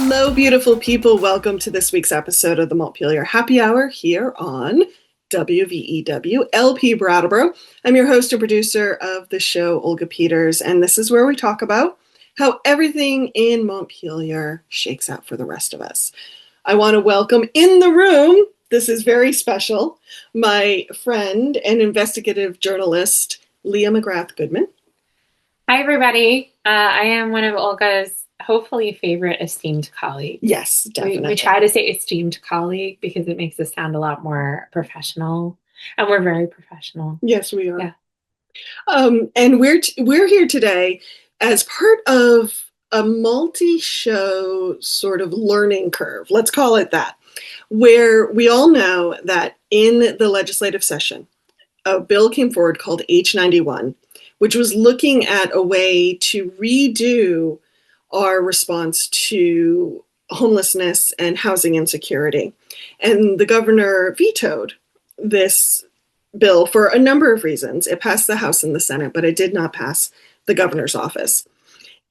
Hello, beautiful people. Welcome to this week's episode of the Montpelier Happy Hour here on WVEW LP Brattleboro. I'm your host and producer of the show, Olga Peters, and this is where we talk about how everything in Montpelier shakes out for the rest of us. I want to welcome in the room, this is very special, my friend and investigative journalist, Leah McGrath Goodman. Hi, everybody. I am one of Olga's hopefully favorite esteemed colleagues. Yes, definitely. We try to say esteemed colleague because it makes us sound a lot more professional, and we're very professional. Yes, we are. Yeah. And we're here today as part of a multi-show sort of learning curve, let's call it that, where we all know that in the legislative session, a bill came forward called H.91, which was looking at a way to redo our response to homelessness and housing insecurity. And the governor vetoed this bill for a number of reasons. It passed the House and the Senate, but it did not pass the governor's office.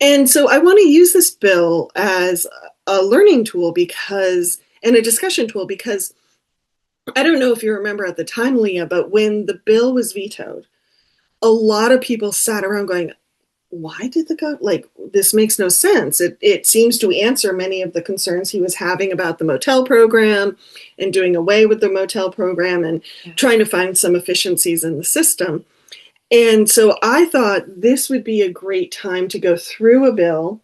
And so I want to use this bill as a learning tool and a discussion tool because I don't know if you remember at the time, Leah, but when the bill was vetoed, a lot of people sat around going, why did this makes no sense. It seems to answer many of the concerns he was having about the motel program and doing away with the motel program and trying to find some efficiencies in the system. And so I thought this would be a great time to go through a bill.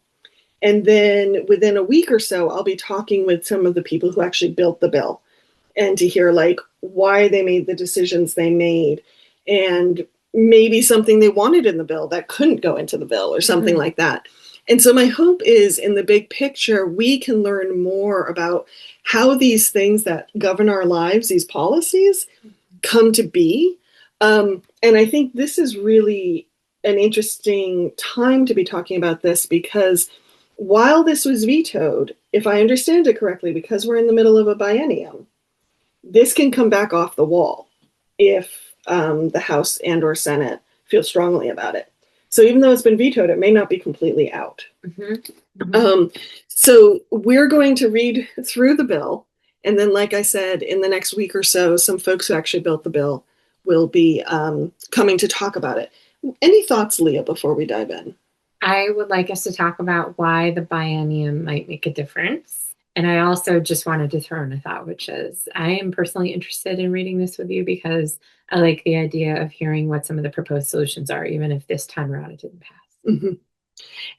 And then within a week or so, I'll be talking with some of the people who actually built the bill and to hear why they made the decisions they made and maybe something they wanted in the bill that couldn't go into the bill or something like that. And so my hope is in the big picture, we can learn more about how these things that govern our lives, these policies, come to be. And I think this is really an interesting time to be talking about this because while this was vetoed, if I understand it correctly, because we're in the middle of a biennium, this can come back off the wall if the House and or Senate feel strongly about it. So even though it's been vetoed, it may not be completely out. So we're going to read through the bill. And then, like I said, in the next week or so, some folks who actually built the bill will be coming to talk about it. Any thoughts, Leah, before we dive in? I would like us to talk about why the biennium might make a difference. And I also just wanted to throw in a thought, which is I am personally interested in reading this with you because I like the idea of hearing what some of the proposed solutions are, even if this time around it didn't pass.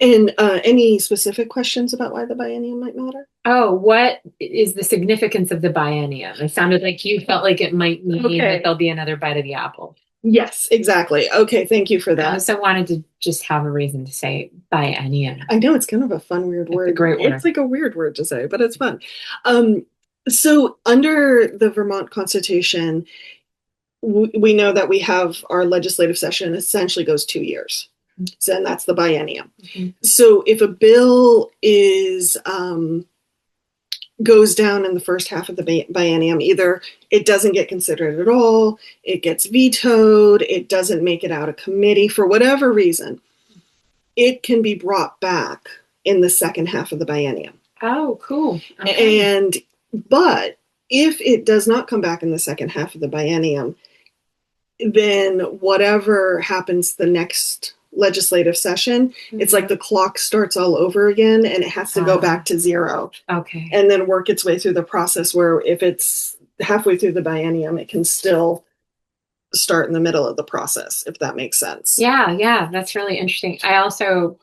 And any specific questions about why the biennium might matter? Oh, what is the significance of the biennium? It sounded like you felt like it might mean that there'll be another bite of the apple. Yes, exactly. Okay, thank you for that. I also wanted to just have a reason to say biennium. I know, it's kind of a fun, weird word. It's a great word. It's like a weird word to say, but it's fun. So under the Vermont Constitution, we know that we have our legislative session essentially goes 2 years. So, and that's the biennium. So if a bill goes down in the first half of the biennium, either it doesn't get considered at all, it gets vetoed, it doesn't make it out of committee for whatever reason, it can be brought back in the second half of the biennium. Oh, cool. Okay. But if it does not come back in the second half of the biennium, then whatever happens the next legislative session, it's like the clock starts all over again and it has to go back to zero. Okay. And then work its way through the process where if it's halfway through the biennium, it can still start in the middle of the process, if that makes sense. Yeah, that's really interesting. I also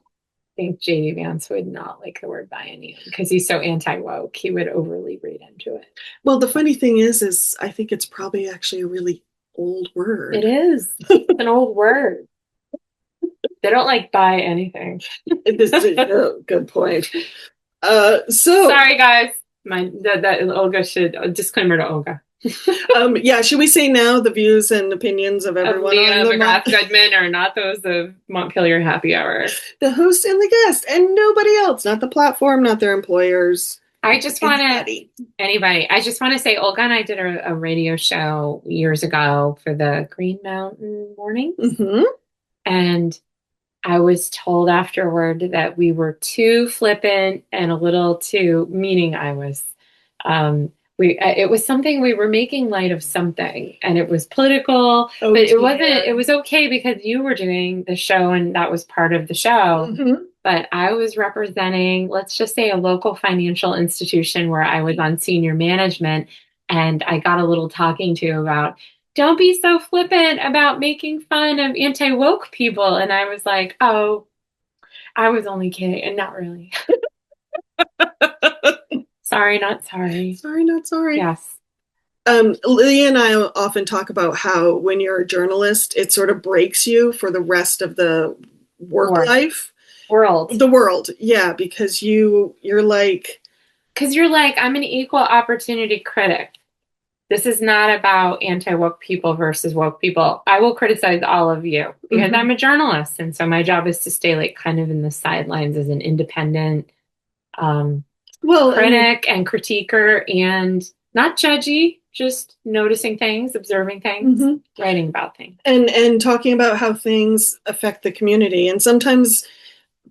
think J.D. Vance would not like the word biennium because he's so anti-woke. He would overly read into it. Well, the funny thing is I think it's probably actually a really old word. It is. It's an old word. They don't buy anything. This is a good point. Sorry, guys. That Olga should disclaimer to Olga. Should we say now the views and opinions of everyone Leah McGrath Goodman are not those of Montpelier Happy Hour. The host and the guest, and nobody else, not the platform, not their employers. I just want to say Olga and I did a radio show years ago for the Green Mountain Morning, and I was told afterward that we were too flippant and a little too, meaning I was, it was something we were making light of something and it was political, Oh, but it wasn't, dear. it was okay because you were doing the show and that was part of the show. Mhm. But I was representing, let's just say, a local financial institution where I was on senior management and I got a little talking to about don't be so flippant about making fun of anti-woke people. And I was like, oh, I was only kidding. And not really. Sorry, not sorry. Sorry, not sorry. Yes. Leah and I often talk about how when you're a journalist, it sort of breaks you for the rest of the work life. World. The world, yeah, because you're like... Because you're like, I'm an equal opportunity critic. This is not about anti-woke people versus woke people. I will criticize all of you because I'm a journalist. And so my job is to stay like kind of in the sidelines as an independent critic and critiquer and not judgy, just noticing things, observing things, writing about things. And talking about how things affect the community. And sometimes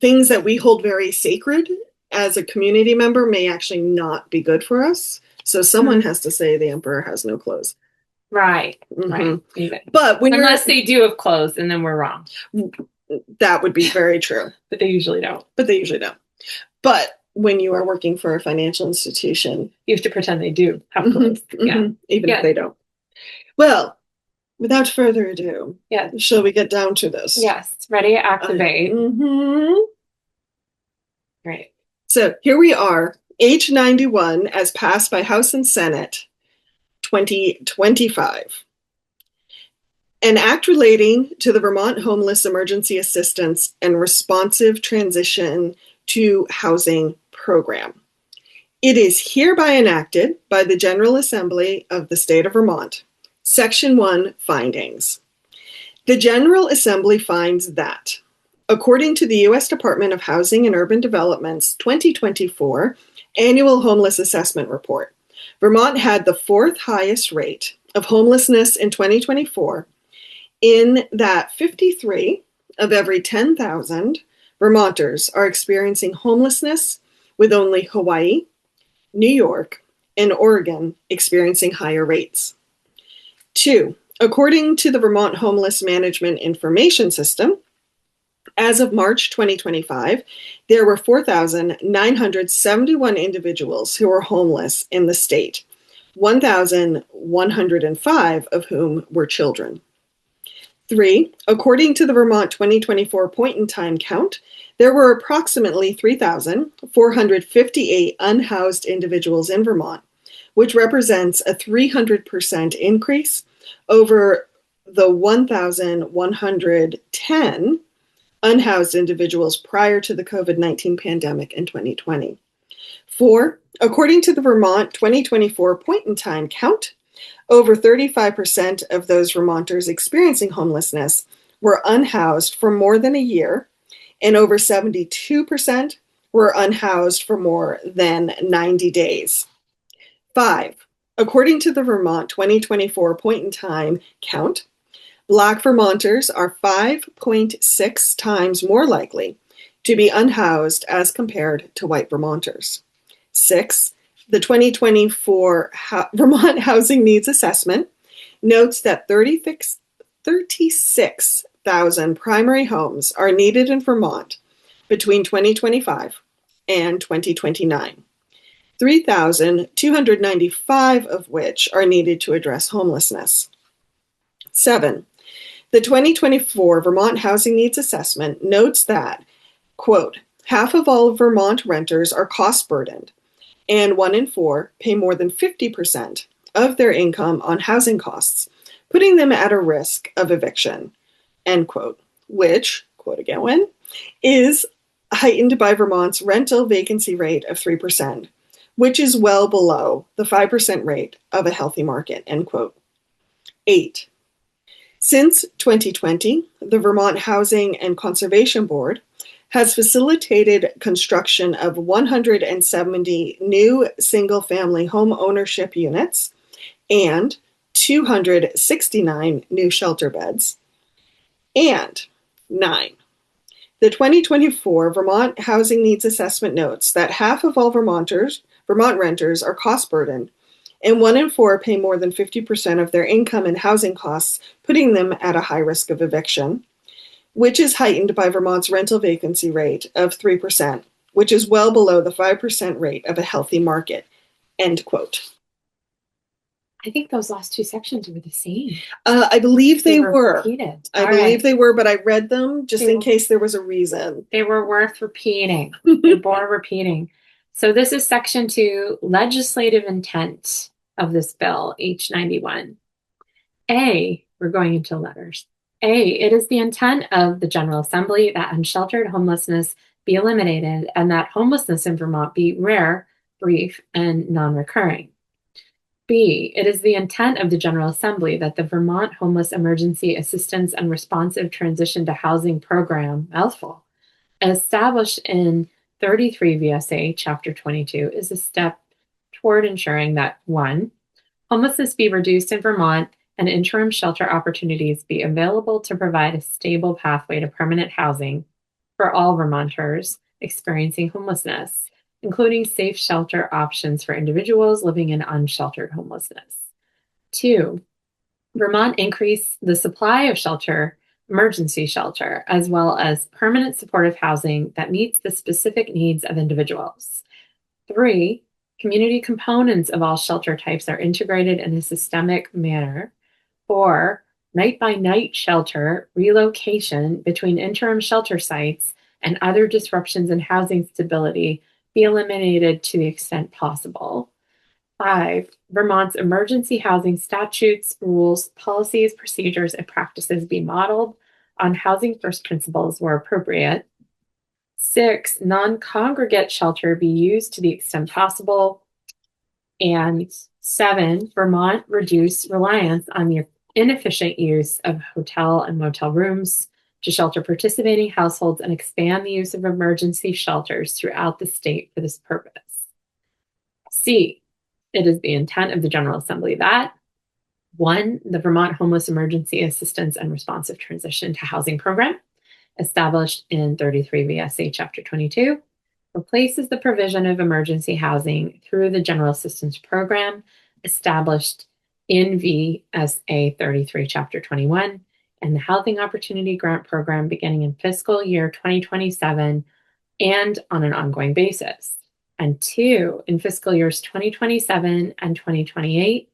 things that we hold very sacred as a community member may actually not be good for us. So someone has to say the emperor has no clothes. Right, right. But when unless they do have clothes, and then we're wrong. That would be very true. But they usually don't. But when you are working for a financial institution, you have to pretend they do have clothes. Even if they don't. Well, without further ado, shall we get down to this? Yes. Ready? Activate. Right. So here we are, H.91 as passed by House and Senate, 2025. An act relating to the Vermont Homeless Emergency Assistance and Responsive Transition to Housing Program. It is hereby enacted by the General Assembly of the State of Vermont. Section 1, Findings. The General Assembly finds that, according to the U.S. Department of Housing and Urban Development's 2024 Annual Homeless Assessment Report, Vermont had the fourth highest rate of homelessness in 2024, in that 53 of every 10,000 Vermonters are experiencing homelessness, with only Hawaii, New York, and Oregon experiencing higher rates. 2, according to the Vermont Homeless Management Information System, as of March 2025, there were 4,971 individuals who were homeless in the state, 1,105 of whom were children. 3, according to the Vermont 2024 point-in-time count, there were approximately 3,458 unhoused individuals in Vermont, which represents a 300% increase over the 1,110 unhoused individuals prior to the COVID-19 pandemic in 2020. 4, according to the Vermont 2024 point-in-time count, over 35% of those Vermonters experiencing homelessness were unhoused for more than a year, and over 72% were unhoused for more than 90 days. 5, according to the Vermont 2024 point-in-time count, Black Vermonters are 5.6 times more likely to be unhoused as compared to white Vermonters. 6, the 2024 Vermont Housing Needs Assessment notes that 36,000 primary homes are needed in Vermont between 2025 and 2029, 3,295 of which are needed to address homelessness. 7, the 2024 Vermont Housing Needs Assessment notes that, quote, half of all Vermont renters are cost-burdened, and 1 in 4 pay more than 50% of their income on housing costs, putting them at a risk of eviction, end quote, which, quote again, is heightened by Vermont's rental vacancy rate of 3%, which is well below the 5% rate of a healthy market, end quote. 8, since 2020, the Vermont Housing and Conservation Board has facilitated construction of 170 new single-family home ownership units and 269 new shelter beds. And 9, The 2024 Vermont Housing Needs Assessment notes that half of all Vermont renters are cost burdened, and 1 in 4 pay more than 50% of their income in housing costs, putting them at a high risk of eviction, which is heightened by Vermont's rental vacancy rate of 3%, which is well below the 5% rate of a healthy market. End quote. I think those last two sections were the same. I believe they were. Repeated. I believe they were, but I read them just in case there was a reason. They were worth repeating. They bore repeating. So this is section 2, legislative intent of this bill, H.91. A, we're going into letters. A, it is the intent of the General Assembly that unsheltered homelessness be eliminated and that homelessness in Vermont be rare, brief, and non-recurring. B, it is the intent of the General Assembly that the Vermont Homeless Emergency Assistance and Responsive Transition to Housing Program, mouthful, established in 33 VSA Chapter 22, is a step toward ensuring that 1, homelessness be reduced in Vermont and interim shelter opportunities be available to provide a stable pathway to permanent housing for all Vermonters experiencing homelessness, including safe shelter options for individuals living in unsheltered homelessness. 2, Vermont increase the supply of shelter, emergency shelter, as well as permanent supportive housing that meets the specific needs of individuals. 3, community components of all shelter types are integrated in a systemic manner. 4, night-by-night shelter relocation between interim shelter sites and other disruptions in housing stability be eliminated to the extent possible. 5, Vermont's emergency housing statutes, rules, policies, procedures, and practices be modeled on housing first principles where appropriate. 6, non-congregate shelter be used to the extent possible. And 7, Vermont reduce reliance on the inefficient use of hotel and motel rooms to shelter participating households and expand the use of emergency shelters throughout the state for this purpose. C, it is the intent of the General Assembly that 1, the Vermont Homeless Emergency Assistance and Responsive Transition to Housing Program, established in 33 VSA Chapter 22, replaces the provision of emergency housing through the General Assistance Program, established in VSA 33 Chapter 21, and the Housing Opportunity Grant Program beginning in fiscal year 2027 and on an ongoing basis. And 2, in fiscal years 2027 and 2028,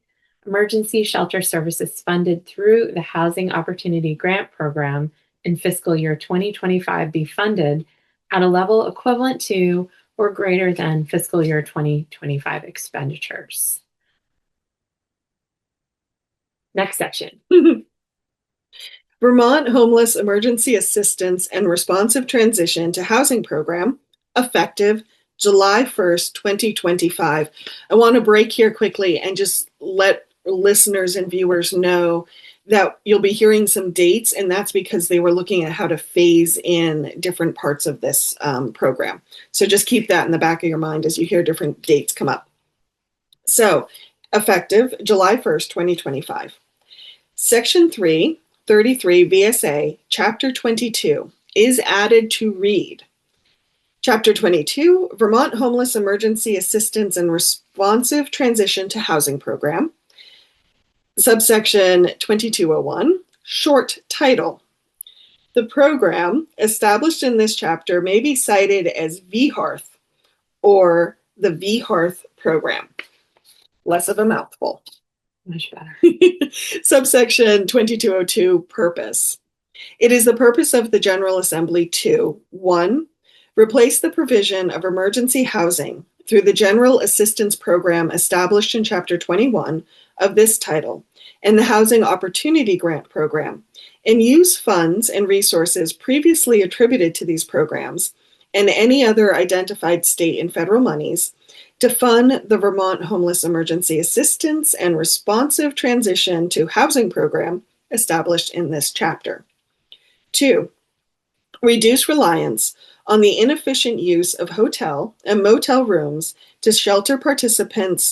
emergency shelter services funded through the Housing Opportunity Grant Program in fiscal year 2025 be funded at a level equivalent to or greater than fiscal year 2025 expenditures. Next section. Vermont Homeless Emergency Assistance and Responsive Transition to Housing Program, effective July 1st, 2025. I want to break here quickly and just let listeners and viewers know that you'll be hearing some dates, and that's because they were looking at how to phase in different parts of this program. So just keep that in the back of your mind as you hear different dates come up. So, effective July 1st, 2025. Section 3, 33 VSA, Chapter 22, is added to read. Chapter 22, Vermont Homeless Emergency Assistance and Responsive Transition to Housing Program. Subsection 2201, short title. The program established in this chapter may be cited as VHARTH or the VHARTH program. Less of a mouthful. Much better. Subsection 2202, purpose. It is the purpose of the General Assembly to 1, replace the provision of emergency housing through the General Assistance Program established in Chapter 21 of this title and the Housing Opportunity Grant Program, and use funds and resources previously attributed to these programs and any other identified state and federal monies to fund the Vermont Homeless Emergency Assistance and Responsive Transition to Housing Program established in this chapter. 2, reduce reliance on the inefficient use of hotel and motel rooms to shelter participating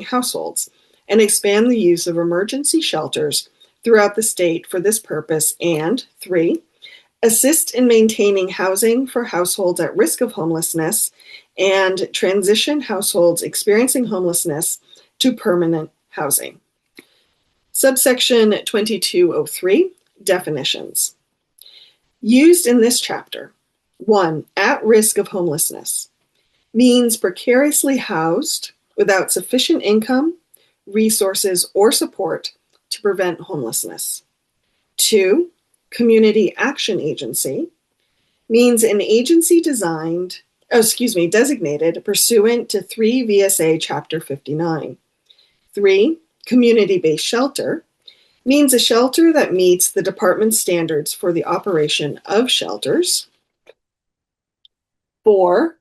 households and expand the use of emergency shelters throughout the state for this purpose, and 3, assist in maintaining housing for households at risk of homelessness and transition households experiencing homelessness to permanent housing. Subsection 2203, definitions. Used in this chapter, 1, at risk of homelessness, means precariously housed without sufficient income, resources, or support to prevent homelessness. 2, community action agency, means an agency designated pursuant to 3 VSA Chapter 59. 3, community-based shelter, means a shelter that meets the department's standards for the operation of shelters. 4,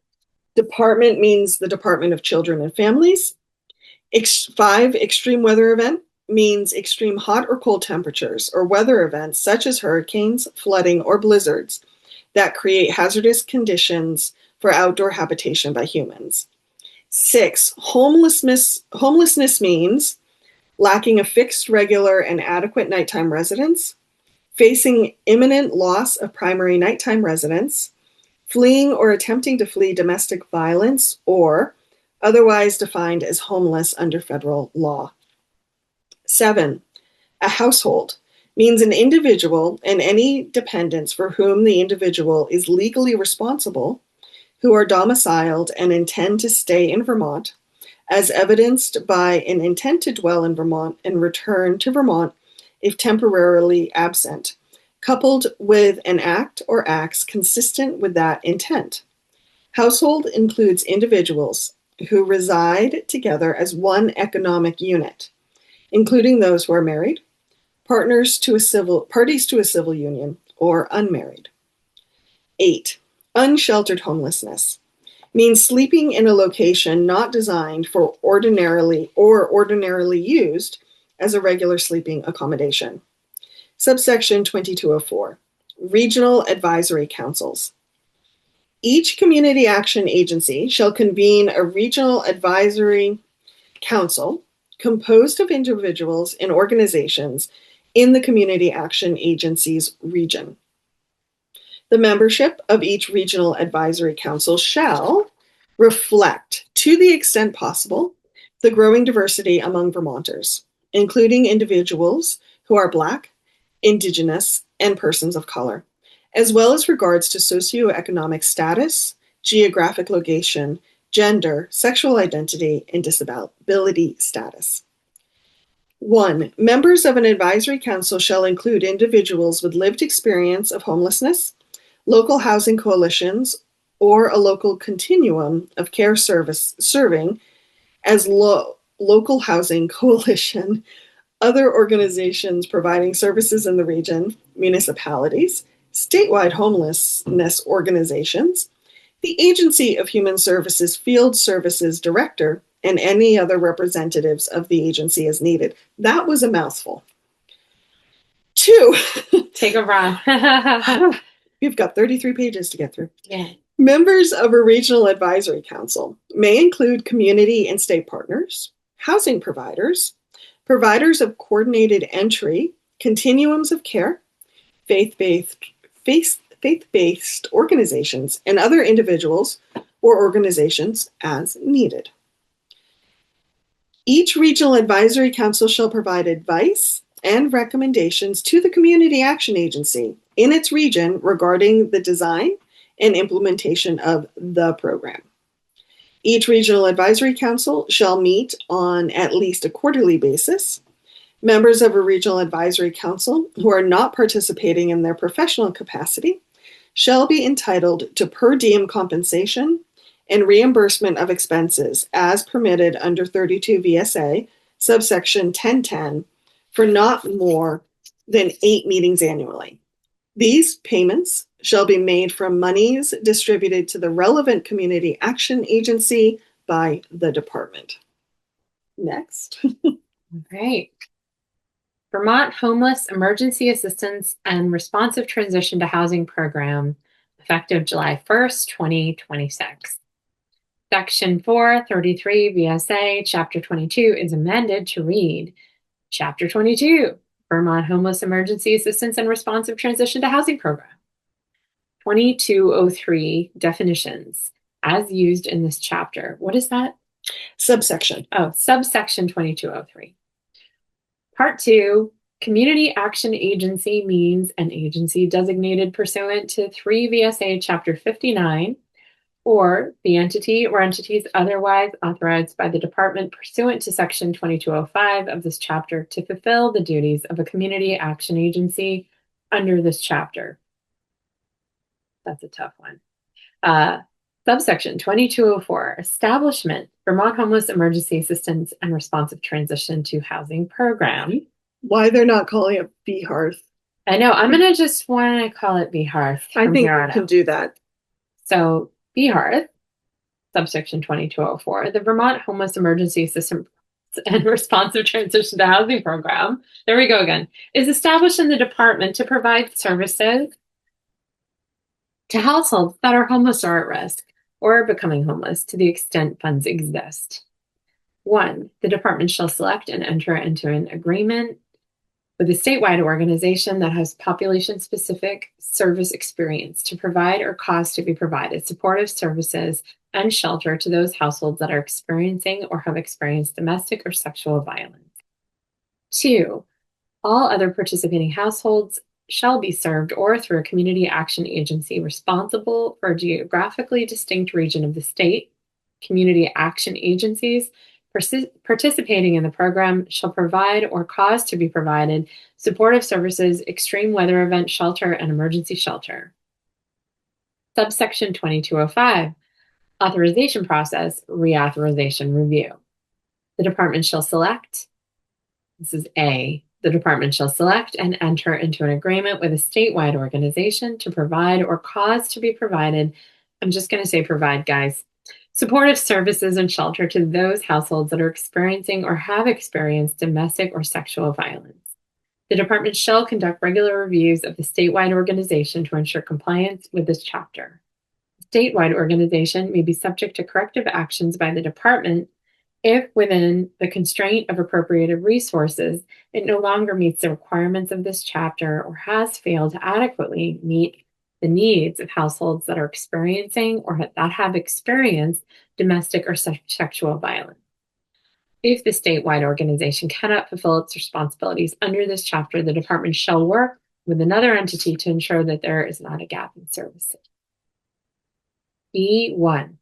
department means the Department of Children and Families. 5, extreme weather event means extreme hot or cold temperatures or weather events such as hurricanes, flooding, or blizzards that create hazardous conditions for outdoor habitation by humans. 6, homelessness means lacking a fixed, regular, and adequate nighttime residence, facing imminent loss of primary nighttime residence, fleeing or attempting to flee domestic violence, or otherwise defined as homeless under federal law. 7, a household means an individual and any dependents for whom the individual is legally responsible who are domiciled and intend to stay in Vermont, as evidenced by an intent to dwell in Vermont and return to Vermont if temporarily absent, coupled with an act or acts consistent with that intent. Household includes individuals who reside together as one economic unit, including those who are married, parties to a civil union, or unmarried. 8, unsheltered homelessness means sleeping in a location not designed for ordinarily used as a regular sleeping accommodation. Subsection 2204, regional advisory councils. Each community action agency shall convene a regional advisory council composed of individuals and organizations in the community action agency's region. The membership of each regional advisory council shall reflect, to the extent possible, the growing diversity among Vermonters, including individuals who are Black, Indigenous, and persons of color, as well as regards to socioeconomic status, geographic location, gender, sexual identity, and disability status. 1, members of an advisory council shall include individuals with lived experience of homelessness, local housing coalitions, or a local continuum of care serving as local housing coalition, other organizations providing services in the region, municipalities, statewide homelessness organizations, the Agency of Human Services Field Services Director, and any other representatives of the agency as needed. That was a mouthful. 2. Take a run. We've got 33 pages to get through. Yeah. Members of a regional advisory council may include community and state partners, housing providers, providers of coordinated entry, continuums of care, faith-based organizations, and other individuals or organizations as needed. Each regional advisory council shall provide advice and recommendations to the Community Action Agency in its region regarding the design and implementation of the program. Each regional advisory council shall meet on at least a quarterly basis. Members of a regional advisory council who are not participating in their professional capacity shall be entitled to per diem compensation and reimbursement of expenses as permitted under 32 VSA, subsection 1010, for not more than 8 meetings annually. These payments shall be made from monies distributed to the relevant community action agency by the department. Next. Great. Vermont Homeless Emergency Assistance and Responsive Transition to Housing Program, effective July 1st, 2026. Section 433 VSA, Chapter 22 is amended to read, Chapter 22, Vermont Homeless Emergency Assistance and Responsive Transition to Housing Program. 2203 definitions as used in this chapter. What is that? Subsection. Oh, subsection 2203. Part 2, community action agency means an agency designated pursuant to 3 VSA Chapter 59 or the entity or entities otherwise authorized by the department pursuant to Section 2205 of this chapter to fulfill the duties of a community action agency under this chapter. That's a tough one. Subsection 2204, establishment, Vermont Homeless Emergency Assistance and Responsive Transition to Housing Program. Why they're not calling it VHearth? I know, I'm going to just want to call it VHearth. I think you can do that. So VHearth, subsection 2204, the Vermont Homeless Emergency Assistance and Responsive Transition to Housing Program, there we go again, is established in the department to provide services to households that are homeless or at risk or becoming homeless to the extent funds exist. 1, the department shall select and enter into an agreement with a statewide organization that has population-specific service experience to provide or cause to be provided supportive services and shelter to those households that are experiencing or have experienced domestic or sexual violence. 2, all other participating households shall be served or through a community action agency responsible for a geographically distinct region of the state. Community action agencies participating in the program shall provide or cause to be provided supportive services, extreme weather event shelter, and emergency shelter. Subsection 2205, authorization process, reauthorization review. The department shall select, this is A, the department shall select and enter into an agreement with a statewide organization to provide or cause to be provided, I'm just going to say provide, guys, supportive services and shelter to those households that are experiencing or have experienced domestic or sexual violence. The department shall conduct regular reviews of the statewide organization to ensure compliance with this chapter. The statewide organization may be subject to corrective actions by the department if, within the constraint of appropriated resources, it no longer meets the requirements of this chapter or has failed to adequately meet the needs of households that are experiencing or that have experienced domestic or sexual violence. If the statewide organization cannot fulfill its responsibilities under this chapter, the department shall work with another entity to ensure that there is not a gap in services. B1.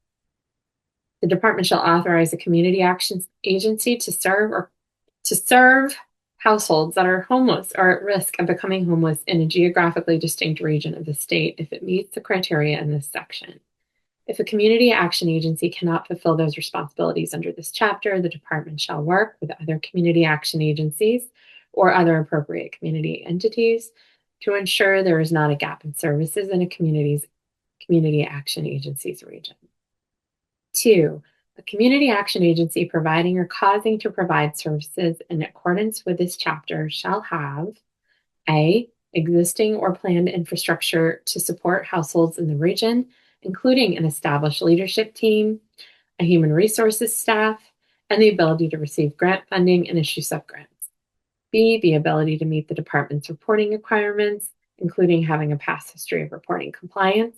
The department shall authorize a community action agency to serve households that are homeless or at risk of becoming homeless in a geographically distinct region of the state if it meets the criteria in this section. If a community action agency cannot fulfill those responsibilities under this chapter, the department shall work with other community action agencies or other appropriate community entities to ensure there is not a gap in services in a community action agency's region. 2, a community action agency providing or causing to provide services in accordance with this chapter shall have A, existing or planned infrastructure to support households in the region, including an established leadership team, a human resources staff, and the ability to receive grant funding and issue subgrants. B, the ability to meet the department's reporting requirements, including having a past history of reporting compliance.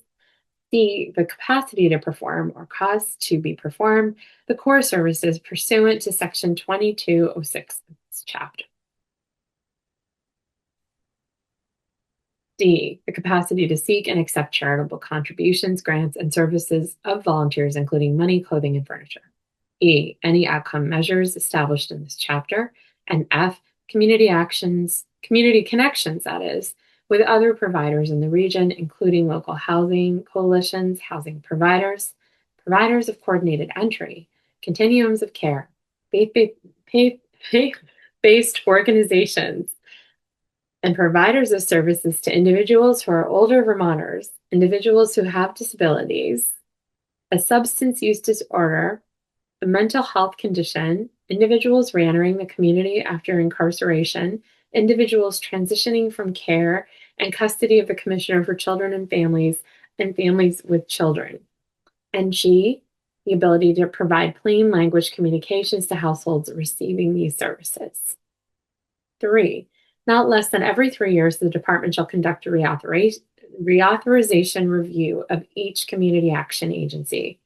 C, the capacity to perform or cause to be performed the core services pursuant to Section 2206 of this chapter. D, the capacity to seek and accept charitable contributions, grants, and services of volunteers, including money, clothing, and furniture. E, any outcome measures established in this chapter. And F, community connections, that is, with other providers in the region, including local housing coalitions, housing providers, providers of coordinated entry, continuums of care, faith-based organizations, and providers of services to individuals who are older Vermonters, individuals who have disabilities, a substance use disorder, a mental health condition, individuals re-entering the community after incarceration, individuals transitioning from care and custody of the Commissioner for Children and families with children. And G, the ability to provide plain language communications to households receiving these services. 3, Not less than every 3 years, the department shall conduct a reauthorization review of each community action agency,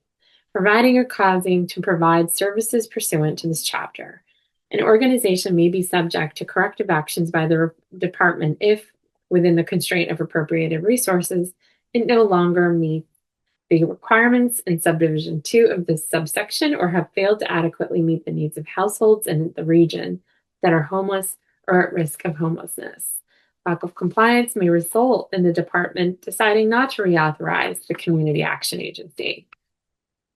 providing or causing to provide services pursuant to this chapter. An organization may be subject to corrective actions by the department if, within the constraint of appropriated resources, it no longer meets the requirements in subdivision 2 of this subsection or have failed to adequately meet the needs of households in the region that are homeless or at risk of homelessness. Lack of compliance may result in the department deciding not to reauthorize the community action agency.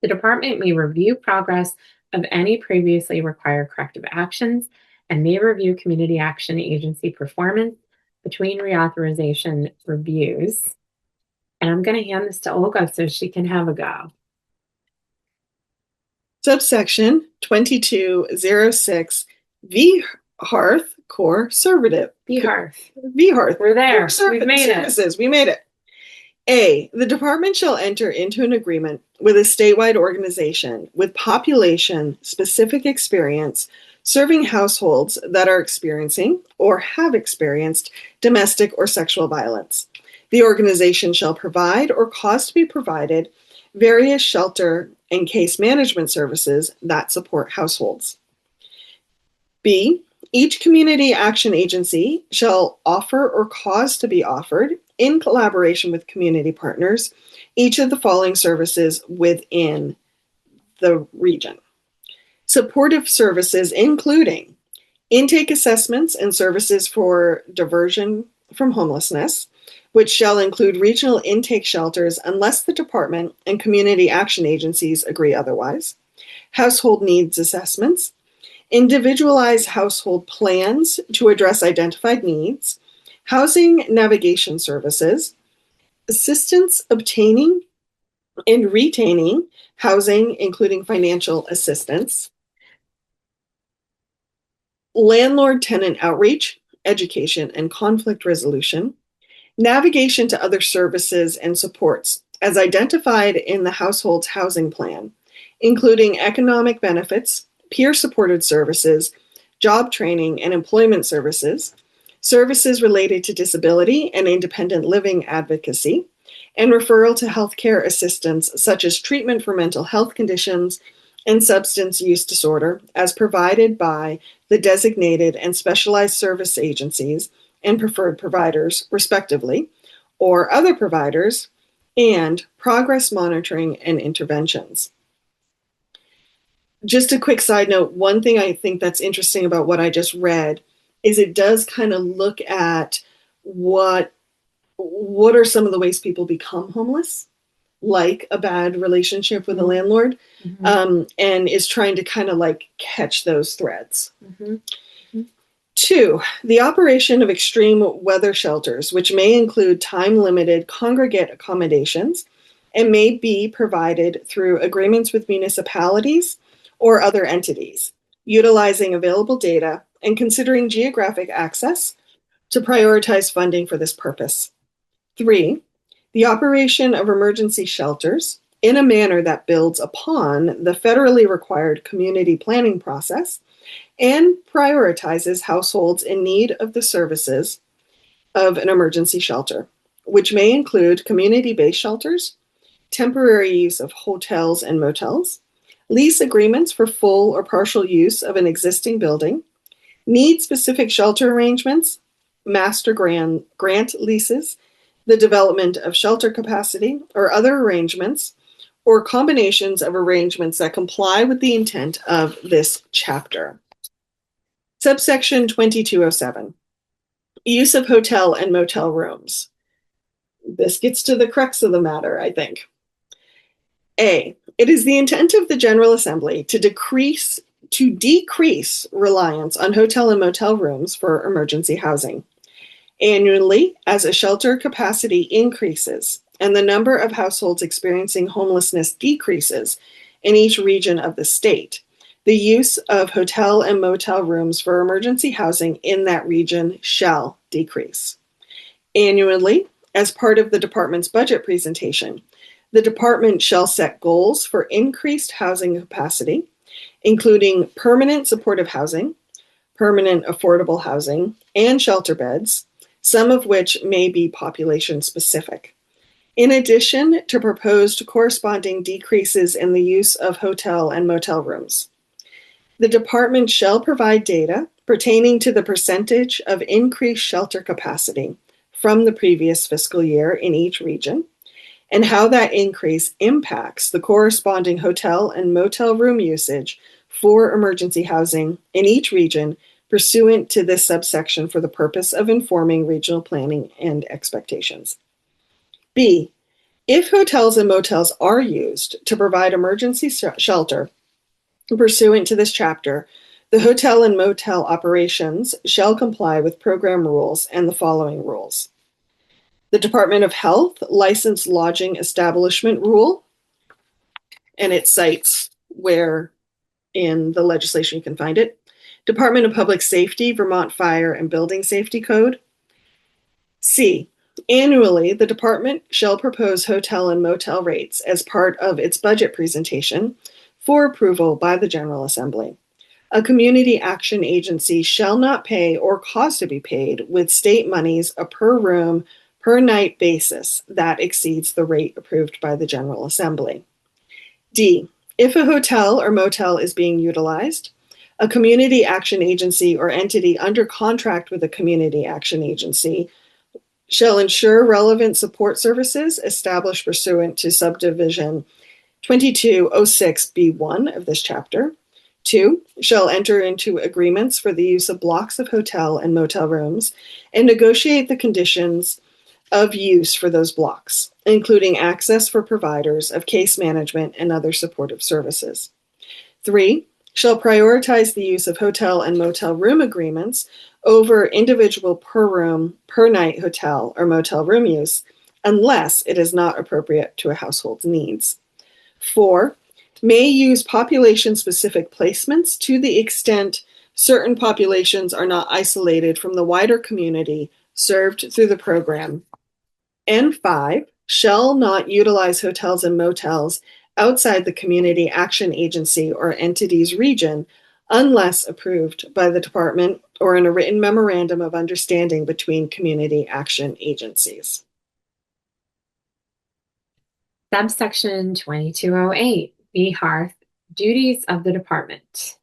The department may review progress of any previously required corrective actions and may review community action agency performance between reauthorization reviews. And I'm going to hand this to Olga so she can have a go. Subsection 2206 V Hearth Core Servitive. V Hearth. V Hearth. We're there. We've made services. We made it. A, the department shall enter into an agreement with a statewide organization with population-specific experience serving households that are experiencing or have experienced domestic or sexual violence. The organization shall provide or cause to be provided various shelter and case management services that support households. B, each community action agency shall offer or cause to be offered, in collaboration with community partners, each of the following services within the region. Supportive services including intake assessments and services for diversion from homelessness, which shall include regional intake shelters unless the department and community action agencies agree otherwise. Household needs assessments, individualized household plans to address identified needs, housing navigation services, assistance obtaining and retaining housing, including financial assistance, landlord-tenant outreach, education, and conflict resolution, navigation to other services and supports as identified in the household's housing plan, including economic benefits, peer-supported services, job training and employment services, services related to disability and independent living advocacy, and referral to healthcare assistance such as treatment for mental health conditions and substance use disorder as provided by the designated and specialized service agencies and preferred providers, respectively, or other providers, and progress monitoring and interventions. Just a quick side note, one thing I think that's interesting about what I just read is it does kind of look at what are some of the ways people become homeless, like a bad relationship with a landlord, and is trying to kind of like catch those threads. 2, the operation of extreme weather shelters, which may include time-limited congregate accommodations and may be provided through agreements with municipalities or other entities, utilizing available data and considering geographic access to prioritize funding for this purpose. 3, the operation of emergency shelters in a manner that builds upon the federally required community planning process and prioritizes households in need of the services of an emergency shelter, which may include community-based shelters, temporary use of hotels and motels, lease agreements for full or partial use of an existing building, need-specific shelter arrangements, master grant leases, the development of shelter capacity, or other arrangements, or combinations of arrangements that comply with the intent of this chapter. Subsection 2207, use of hotel and motel rooms. This gets to the crux of the matter, I think. A, it is the intent of the General Assembly to decrease reliance on hotel and motel rooms for emergency housing. Annually, as a shelter capacity increases and the number of households experiencing homelessness decreases in each region of the state, the use of hotel and motel rooms for emergency housing in that region shall decrease. Annually, as part of the department's budget presentation, the department shall set goals for increased housing capacity, including permanent supportive housing, permanent affordable housing, and shelter beds, some of which may be population specific. In addition to proposed corresponding decreases in the use of hotel and motel rooms. The department shall provide data pertaining to the percentage of increased shelter capacity from the previous fiscal year in each region, and how that increase impacts the corresponding hotel and motel room usage for emergency housing in each region pursuant to this subsection for the purpose of informing regional planning and expectations. B, if hotels and motels are used to provide emergency shelter pursuant to this chapter, the hotel and motel operations shall comply with program rules and the following rules. The Department of Health Licensed Lodging Establishment Rule, and it cites where in the legislation you can find it. Department of Public Safety, Vermont Fire and Building Safety Code. C, annually, the department shall propose hotel and motel rates as part of its budget presentation for approval by the General Assembly. A community action agency shall not pay or cause to be paid with state monies a per room, per night basis that exceeds the rate approved by the General Assembly. D, if a hotel or motel is being utilized, a community action agency or entity under contract with a community action agency shall ensure relevant support services established pursuant to subdivision 2206B1 of this chapter. 2, shall enter into agreements for the use of blocks of hotel and motel rooms and negotiate the conditions of use for those blocks, including access for providers of case management and other supportive services. 3, shall prioritize the use of hotel and motel room agreements over individual per room, per night hotel or motel room use, unless it is not appropriate to a household's needs. 4, may use population-specific placements to the extent certain populations are not isolated from the wider community served through the program. And 5, shall not utilize hotels and motels outside the community action agency or entity's region unless approved by the department or in a written memorandum of understanding between community action agencies. Subsection 2208, B. Hearth, duties of the department.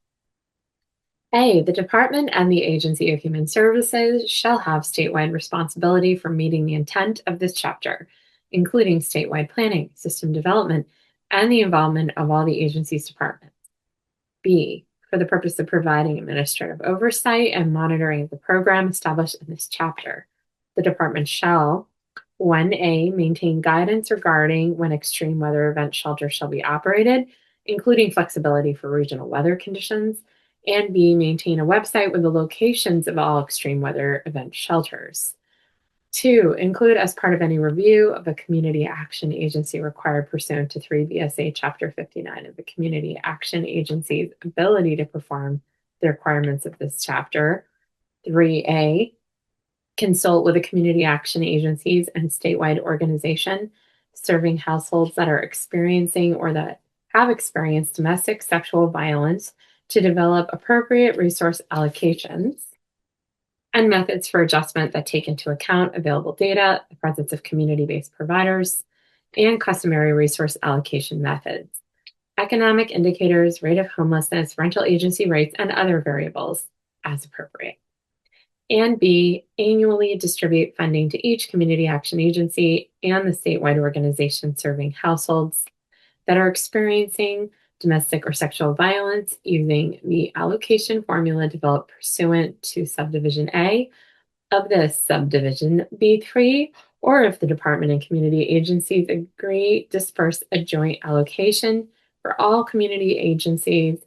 A, the department and the Agency of Human Services shall have statewide responsibility for meeting the intent of this chapter, including statewide planning, system development, and the involvement of all the agency's departments. B, for the purpose of providing administrative oversight and monitoring of the program established in this chapter, the department shall 1A, maintain guidance regarding when extreme weather event shelters shall be operated, including flexibility for regional weather conditions, and B, maintain a website with the locations of all extreme weather event shelters. 2, include as part of any review of a community action agency required pursuant to 3 VSA Chapter 59 of the Community Action Agency's ability to perform the requirements of this chapter. 3A, consult with the community action agencies and statewide organization serving households that are experiencing or that have experienced domestic sexual violence to develop appropriate resource allocations and methods for adjustment that take into account available data, the presence of community-based providers, and customary resource allocation methods, economic indicators, rate of homelessness, rental agency rates, and other variables as appropriate. And B, annually distribute funding to each community action agency and the statewide organization serving households that are experiencing domestic or sexual violence using the allocation formula developed pursuant to subdivision A of this subdivision B3, or if the department and community agencies agree, disperse a joint allocation for all community agencies,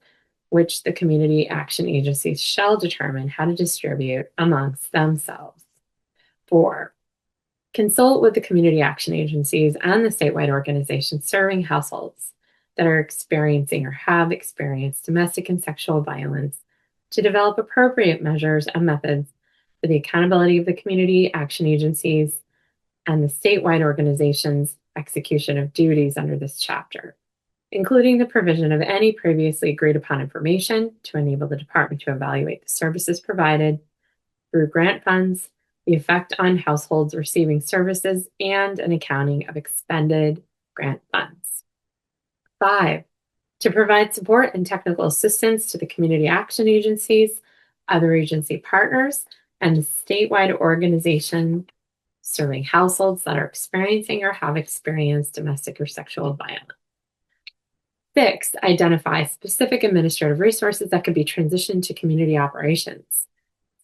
which the community action agencies shall determine how to distribute amongst themselves. 4, consult with the community action agencies and the statewide organizations serving households that are experiencing or have experienced domestic and sexual violence to develop appropriate measures and methods for the accountability of the community action agencies and the statewide organizations' execution of duties under this chapter. including the provision of any previously agreed upon information to enable the department to evaluate the services provided through grant funds, the effect on households receiving services, and an accounting of expended grant funds. 5, to provide support and technical assistance to the community action agencies, other agency partners, and statewide organizations serving households that are experiencing or have experienced domestic or sexual violence. 6, identify specific administrative resources that could be transitioned to community operations.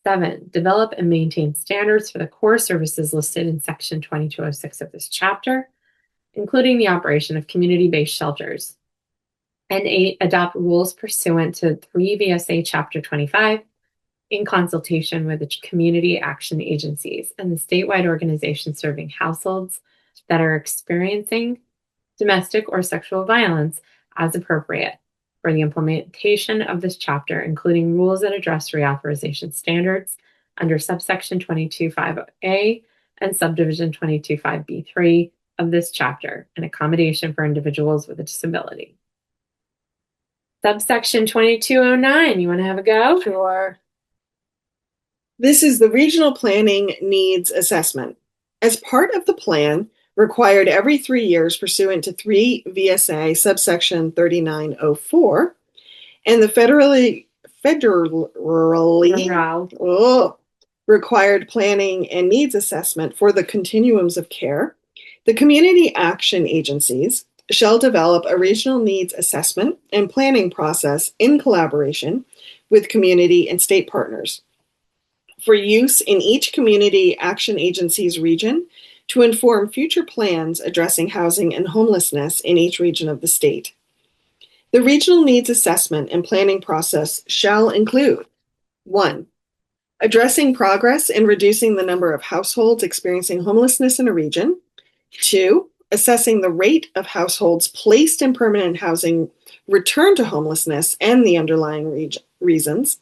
7, develop and maintain standards for the core services listed in Section 2206 of this chapter, including the operation of community-based shelters. And 8, adopt rules pursuant to 3 VSA Chapter 25 in consultation with the community action agencies and the statewide organizations serving households that are experiencing domestic or sexual violence as appropriate for the implementation of this chapter, including rules that address reauthorization standards under subsection 225A and subdivision 225B3 of this chapter, and accommodation for individuals with a disability. Subsection 2209, you want to have a go? Sure. This is the Regional Planning Needs Assessment. As part of the plan, required every 3 years pursuant to 3 VSA subsection 3904, and the federally required planning and needs assessment for the continuums of care, the community action agencies shall develop a regional needs assessment and planning process in collaboration with community and state partners for use in each community action agency's region to inform future plans addressing housing and homelessness in each region of the state. The regional needs assessment and planning process shall include 1. Addressing progress in reducing the number of households experiencing homelessness in a region. 2. Assessing the rate of households placed in permanent housing return to homelessness and the underlying reasons.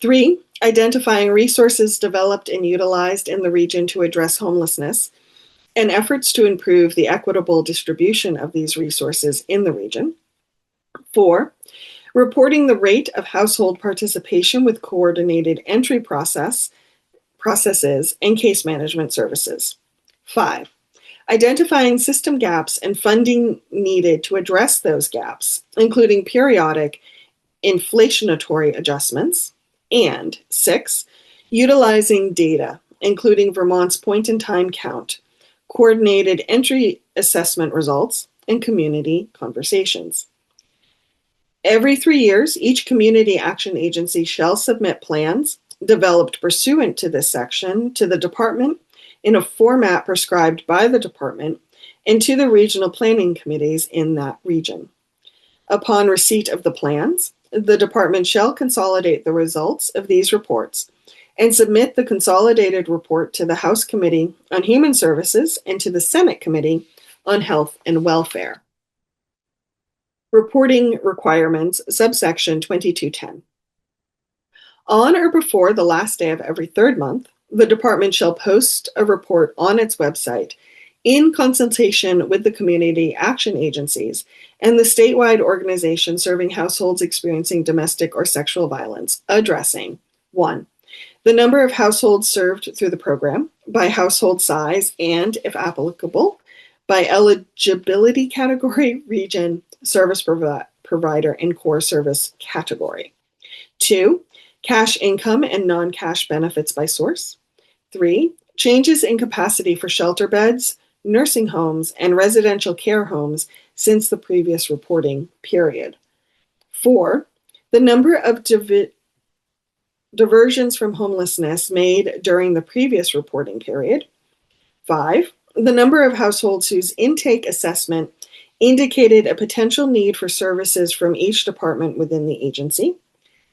3. Identifying resources developed and utilized in the region to address homelessness and efforts to improve the equitable distribution of these resources in the region. 4. Reporting the rate of household participation with coordinated entry processes and case management services. 5. Identifying system gaps and funding needed to address those gaps, including periodic inflationary adjustments. And 6, utilizing data, including Vermont's point-in-time count, coordinated entry assessment results, and community conversations. Every 3 years, each community action agency shall submit plans developed pursuant to this section to the department in a format prescribed by the department and to the regional planning committees in that region. Upon receipt of the plans, the department shall consolidate the results of these reports and submit the consolidated report to the House Committee on Human Services and to the Senate Committee on Health and Welfare. Reporting requirements, subsection 2210. On or before the last day of every 3rd month, the department shall post a report on its website in consultation with the community action agencies and the statewide organization serving households experiencing domestic or sexual violence, addressing 1. The number of households served through the program, by household size, and, if applicable, by eligibility category, region, service provider, and core service category. 2. Cash income and non-cash benefits by source. 3. Changes in capacity for shelter beds, nursing homes, and residential care homes since the previous reporting period. 4. The number of diversions from homelessness made during the previous reporting period. 5. The number of households whose intake assessment indicated a potential need for services from each department within the agency.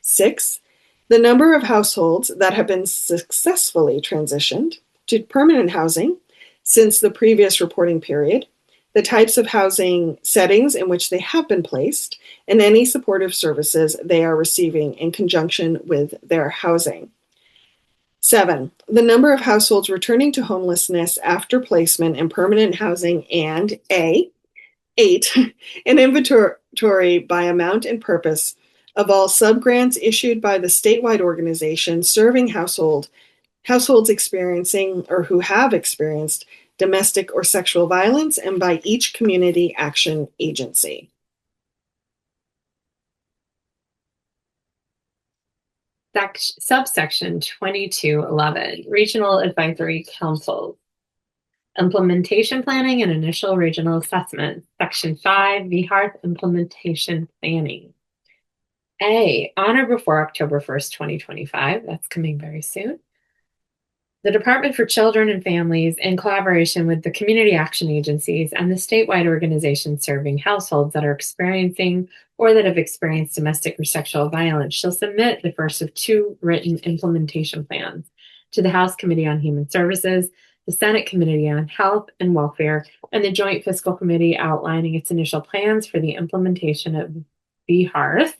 6. The number of households that have been successfully transitioned to permanent housing since the previous reporting period, the types of housing settings in which they have been placed, and any supportive services they are receiving in conjunction with their housing. 7. The number of households returning to homelessness after placement in permanent housing, and 8. An inventory by amount and purpose of all subgrants issued by the statewide organization serving households experiencing or who have experienced domestic or sexual violence, and by each community action agency. Subsection 2211, Regional Advisory Councils. Implementation Planning and Initial Regional Assessment. Section 5, VHARTH Implementation Planning. A, on or before October 1st, 2025, that's coming very soon, the Department for Children and Families, in collaboration with the community action agencies and the statewide organizations serving households that are experiencing or that have experienced domestic or sexual violence, shall submit the first of 2 written implementation plans to the House Committee on Human Services, the Senate Committee on Health and Welfare, and the Joint Fiscal Committee, outlining its initial plans for the implementation of VHARTH,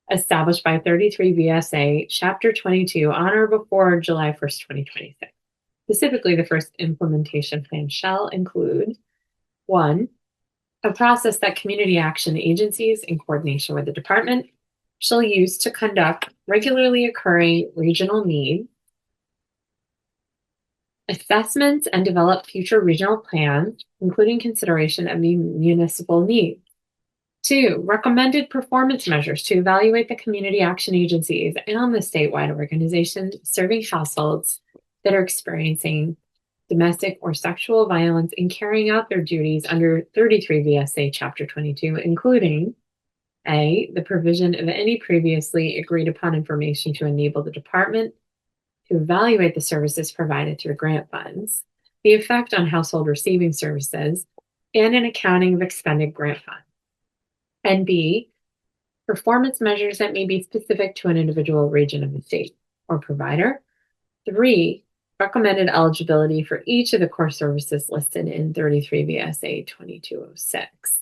established by 33 VSA Chapter 22 on or before July 1st, 2026. Specifically, the first implementation plan shall include 1, a process that community action agencies, in coordination with the department, shall use to conduct regularly occurring regional needs assessments and develop future regional plans, including consideration of the municipal needs. 2, recommended performance measures to evaluate the community action agencies and the statewide organizations serving households that are experiencing domestic or sexual violence in carrying out their duties under 33 VSA Chapter 22, including A, the provision of any previously agreed upon information to enable the department to evaluate the services provided through grant funds, the effect on household receiving services, and an accounting of expended grant funds. And B, performance measures that may be specific to an individual region of the state or provider. 3, recommended eligibility for each of the core services listed in 33 VSA 2206.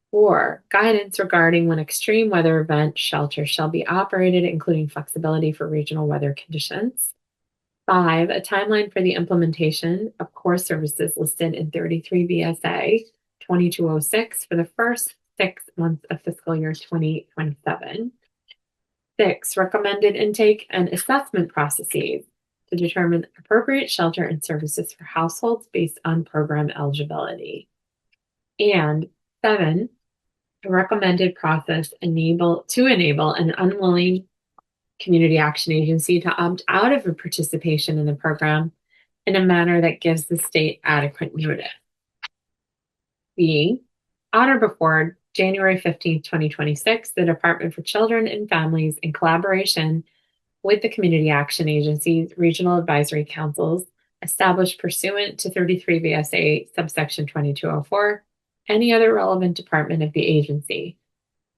4, guidance regarding when extreme weather event shelters shall be operated, including flexibility for regional weather conditions. 5, a timeline for the implementation of core services listed in 33 VSA 2206 for the first 6 months of fiscal year 2027. 6, recommended intake and assessment processes to determine appropriate shelter and services for households based on program eligibility. And 7, a recommended process to enable an unwilling community action agency to opt out of a participation in the program in a manner that gives the state adequate notice. B, on or before January 15th, 2026, the Department for Children and Families, in collaboration with the community action agencies, regional advisory councils, established pursuant to 33 VSA subsection 2204, any other relevant department of the agency,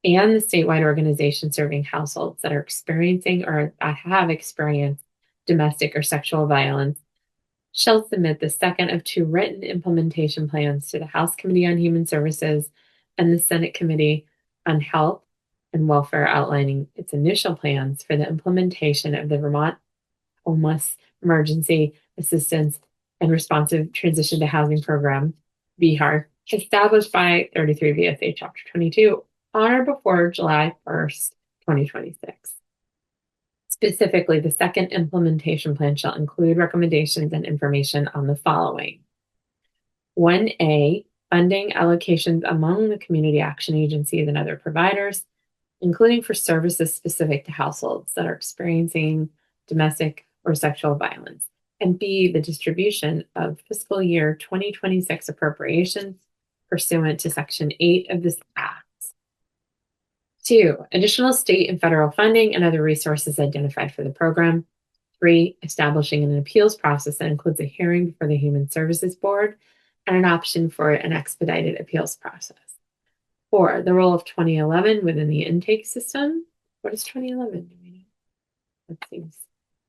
and the statewide organization serving households that are experiencing or that have experienced domestic or sexual violence, shall submit the second of 2 written implementation plans to the House Committee on Human Services and the Senate Committee on Health and Welfare, outlining its initial plans for the implementation of the Vermont Homeless Emergency Assistance and Responsive Transition to Housing Program, VHAR, established by 33 VSA Chapter 22 on or before July 1st, 2026. Specifically, the second implementation plan shall include recommendations and information on the following. 1A, funding allocations among the community action agencies and other providers, including for services specific to households that are experiencing domestic or sexual violence. And B, the distribution of fiscal year 2026 appropriations pursuant to Section 8 of this Act. 2, additional state and federal funding and other resources identified for the program. 3, establishing an appeals process that includes a hearing before the Human Services Board and an option for an expedited appeals process. 4, the role of 2011 within the intake system. What is 2011? Do we know? Let's see.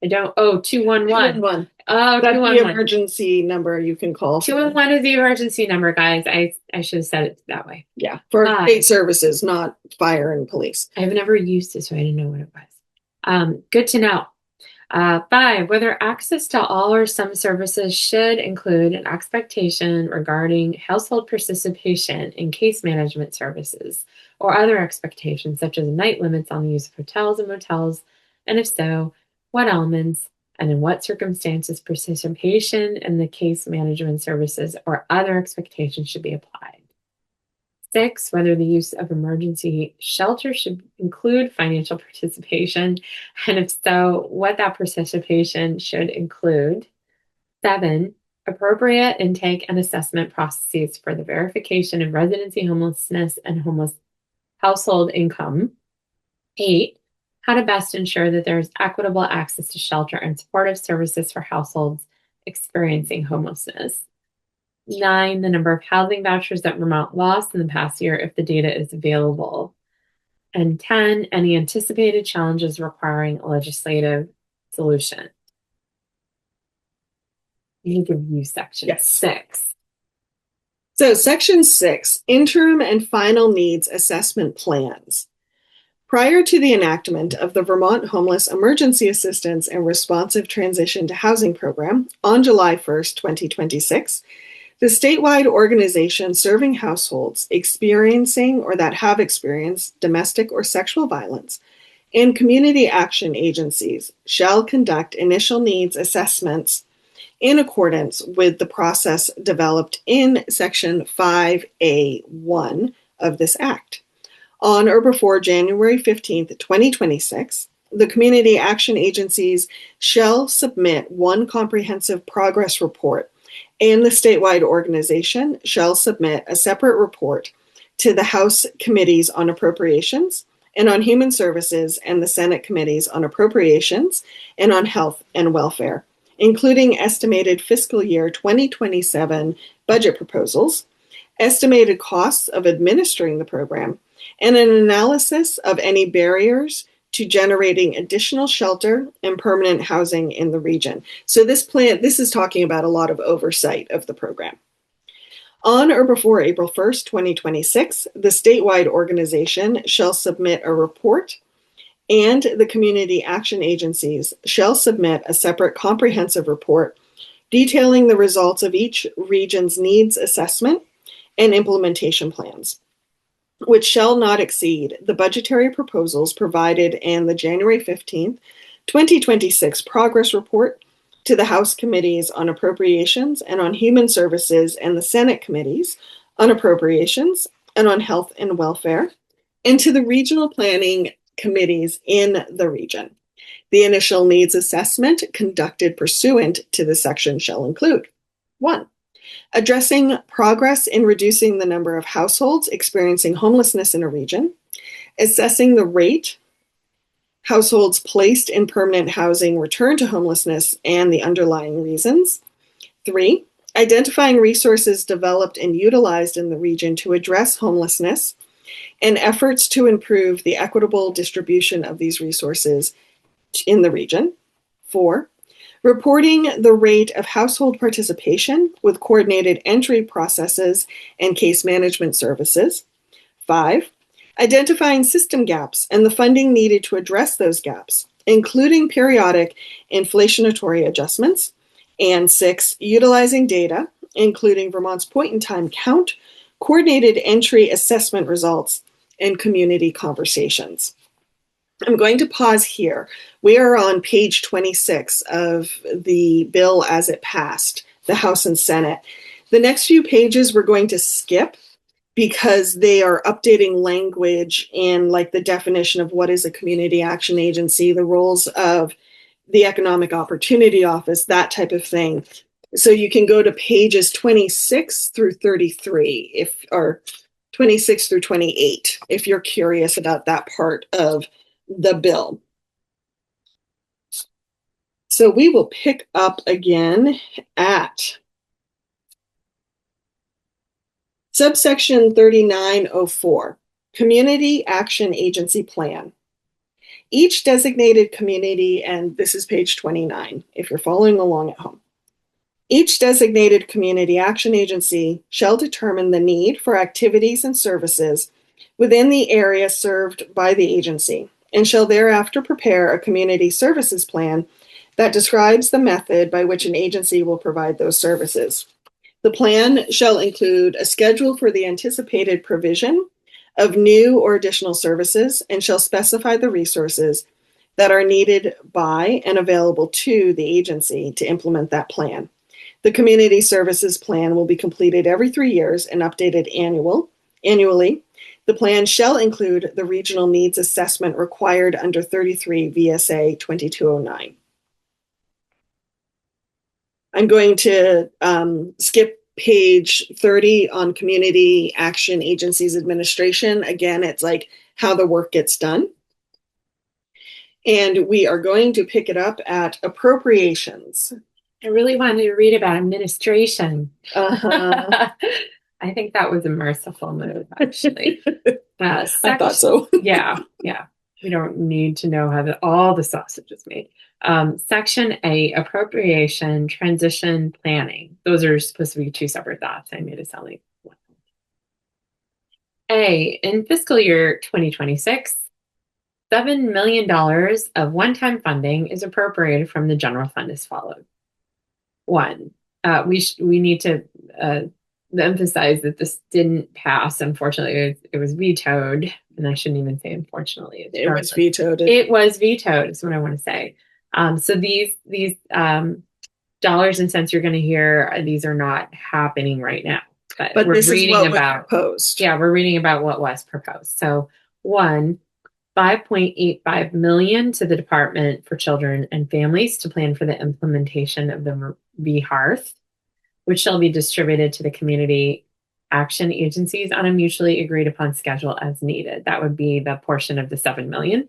I don't. Oh, 211. 211. Oh, That's 211. the emergency number you can call. 211 is the emergency number, guys. I should have said it that way. Yeah, for state services, not fire and police. I've never used it, so I didn't know what it was. Good to know. 5, whether access to all or some services should include an expectation regarding household participation in case management services or other expectations such as night limits on the use of hotels and motels, and if so, what elements and in what circumstances participation in the case management services or other expectations should be applied. 6, whether the use of emergency shelter should include financial participation, and if so, what that participation should include. 7, appropriate intake and assessment processes for the verification of residency homelessness and homeless household income. 8, how to best ensure that there is equitable access to shelter and supportive services for households experiencing homelessness. 9, the number of housing vouchers that Vermont lost in the past year if the data is available. And 10, any anticipated challenges requiring a legislative solution. You need to review section 6. So section 6, interim and final needs assessment plans. Prior to the enactment of the Vermont Homeless Emergency Assistance and Responsive Transition to Housing Program on July 1st, 2026, the statewide organization serving households experiencing or that have experienced domestic or sexual violence and community action agencies shall conduct initial needs assessments in accordance with the process developed in Section 5A1 of this Act. On or before January 15th, 2026, the community action agencies shall submit one comprehensive progress report, and the statewide organization shall submit a separate report to the House Committees on Appropriations and on Human Services and the Senate Committees on Appropriations and on Health and Welfare, including estimated fiscal year 2027 budget proposals, estimated costs of administering the program, and an analysis of any barriers to generating additional shelter and permanent housing in the region. So this is talking about a lot of oversight of the program. On or before April 1st, 2026, the statewide organization shall submit a report, and the community action agencies shall submit a separate comprehensive report detailing the results of each region's needs assessment and implementation plans, which shall not exceed the budgetary proposals provided in the January 15th, 2026 progress report to the House Committees on Appropriations and on Human Services and the Senate Committees on Appropriations and on Health and Welfare, and to the regional planning committees in the region. The initial needs assessment conducted pursuant to the section shall include 1. Addressing progress in reducing the number of households experiencing homelessness in a region, assessing the rate households placed in permanent housing return to homelessness and the underlying reasons. 3, identifying resources developed and utilized in the region to address homelessness and efforts to improve the equitable distribution of these resources in the region. 4, reporting the rate of household participation with coordinated entry processes and case management services. 5, identifying system gaps and the funding needed to address those gaps, including periodic inflationary adjustments. And 6, utilizing data, including Vermont's point-in-time count, coordinated entry assessment results, and community conversations. I'm going to pause here. We are on page 26 of the bill as it passed, the House and Senate. The next few pages we're going to skip because they are updating language in like the definition of what is a community action agency, the roles of the Economic Opportunity Office, that type of thing. So you can go to pages 26 through 33, or 26 through 28, if you're curious about that part of the bill. So we will pick up again at subsection 3904, Community Action Agency Plan. Each designated community, and this is page 29, if you're following along at home. Each designated community action agency shall determine the need for activities and services within the area served by the agency and shall thereafter prepare a community services plan that describes the method by which an agency will provide those services. The plan shall include a schedule for the anticipated provision of new or additional services and shall specify the resources that are needed by and available to the agency to implement that plan. The community services plan will be completed every 3 years and updated annually. The plan shall include the regional needs assessment required under 33 VSA 2209. I'm going to skip page 30 on Community Action Agencies Administration. Again, it's like how the work gets done. And we are going to pick it up at appropriations. I really wanted to read about administration. I think that was a merciful move, actually. I thought so. yeah. We don't need to know how all the sausage is made. Section A, appropriation, transition, planning. Those are supposed to be two separate thoughts. I made it sound like one. A, in fiscal year 2026, $7 million of one-time funding is appropriated from the general fund as follows. One, we need to emphasize that this didn't pass. Unfortunately, it was vetoed, and I shouldn't even say unfortunately. It was vetoed. It was vetoed is what I want to say. So these dollars and cents you're going to hear, these are not happening right now. But we're reading about proposed. Yeah, we're reading about what was proposed. So one, $5.85 million to the Department for Children and Families to plan for the implementation of the VHARTH, which shall be distributed to the community action agencies on a mutually agreed upon schedule as needed. That would be the portion of the $7 million.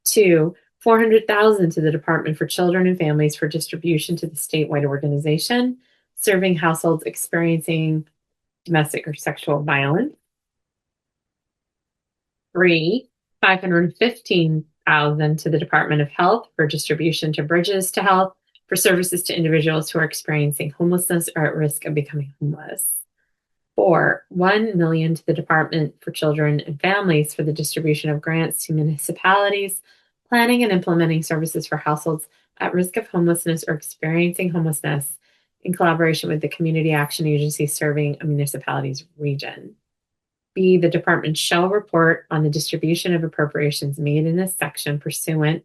Two, $400,000 to the Department for Children and Families for distribution to the statewide organization serving households experiencing domestic or sexual violence. Three, $515,000 to the Department of Health for distribution to Bridges to Health for services to individuals who are experiencing homelessness or at risk of becoming homeless. Four, $1 million to the Department for Children and Families for the distribution of grants to municipalities, planning and implementing services for households at risk of homelessness or experiencing homelessness in collaboration with the community action agency serving a municipality's region. B, the department shall report on the distribution of appropriations made in this section pursuant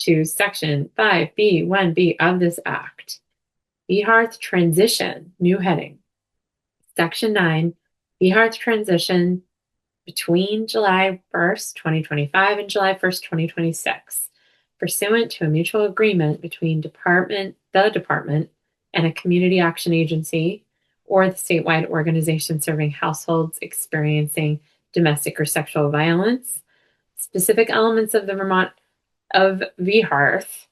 to Section 5B1B of this Act. VHARTH transition, new heading. Section 9, VHARTH transition between July 1st, 2025 and July 1st, 2026, pursuant to a mutual agreement between the department and a community action agency or the statewide organization serving households experiencing domestic or sexual violence. Specific elements of the Vermont of VHARTH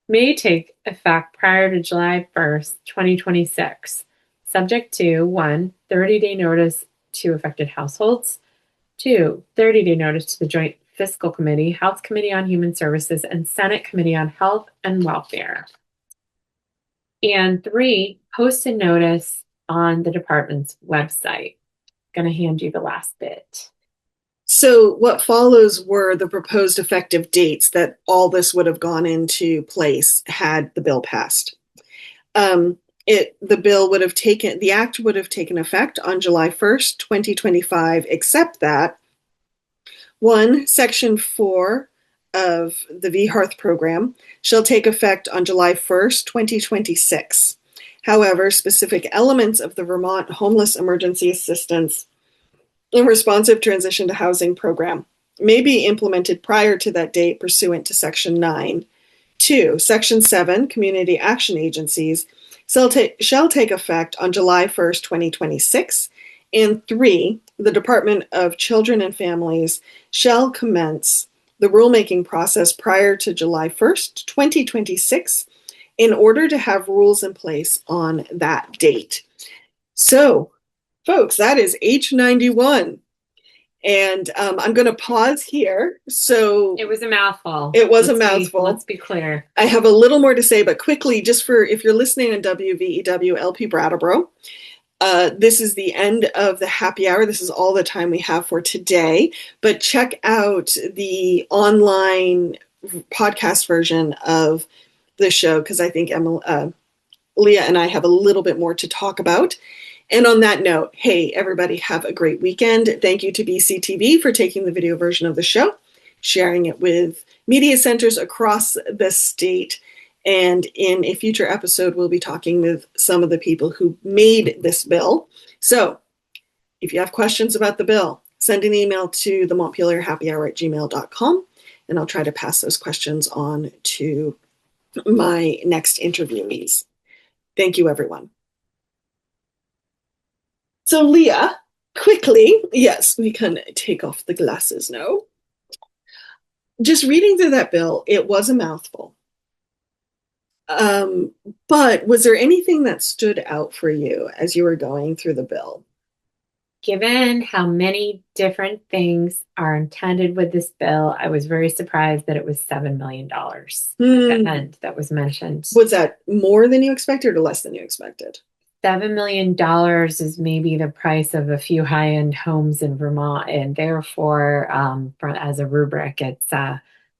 may take effect prior to July 1st, 2026, subject to 1, 30-day notice to affected households, 2, 30-day notice to the Joint Fiscal Committee, House Committee on Human Services, and Senate Committee on Health and Welfare. And 3, posted notice on the department's website. I'm going to hand you the last bit. So what follows were the proposed effective dates that all this would have gone into place had the bill passed. The act would have taken effect on July 1st, 2025, except that 1, Section 4 of the VHARTH program shall take effect on July 1st, 2026. However, specific elements of the Vermont Homeless Emergency Assistance and Responsive Transition to Housing program may be implemented prior to that date pursuant to Section 9. 2, Section 7, Community Action Agencies shall take effect on July 1st, 2026. And 3, the Department of Children and Families shall commence the rulemaking process prior to July 1st, 2026, in order to have rules in place on that date. So, folks, that is H.91. And I'm going to pause here. So it was a mouthful. It was a mouthful. Let's be clear. I have a little more to say, but quickly, just for if you're listening on WVEW LP Brattleboro, this is the end of the happy hour. This is all the time we have for today. But check out the online podcast version of the show because I think Leah and I have a little bit more to talk about. And on that note, hey, everybody, have a great weekend. Thank you to BCTV for taking the video version of the show, sharing it with media centers across the state. And in a future episode, we'll be talking with some of the people who made this bill. So if you have questions about the bill, send an email to the Montpelier Happy Hour at gmail.com, and I'll try to pass those questions on to my next interviewees. Thank you, everyone. So, Leah, quickly, yes, we can take off the glasses now. Just reading through that bill, it was a mouthful. But was there anything that stood out for you as you were going through the bill? Given how many different things are intended with this bill, I was very surprised that it was $7 million at the end that was mentioned. Was that more than you expected or less than you expected? $7 million is maybe the price of a few high-end homes in Vermont, and therefore, as a rubric, it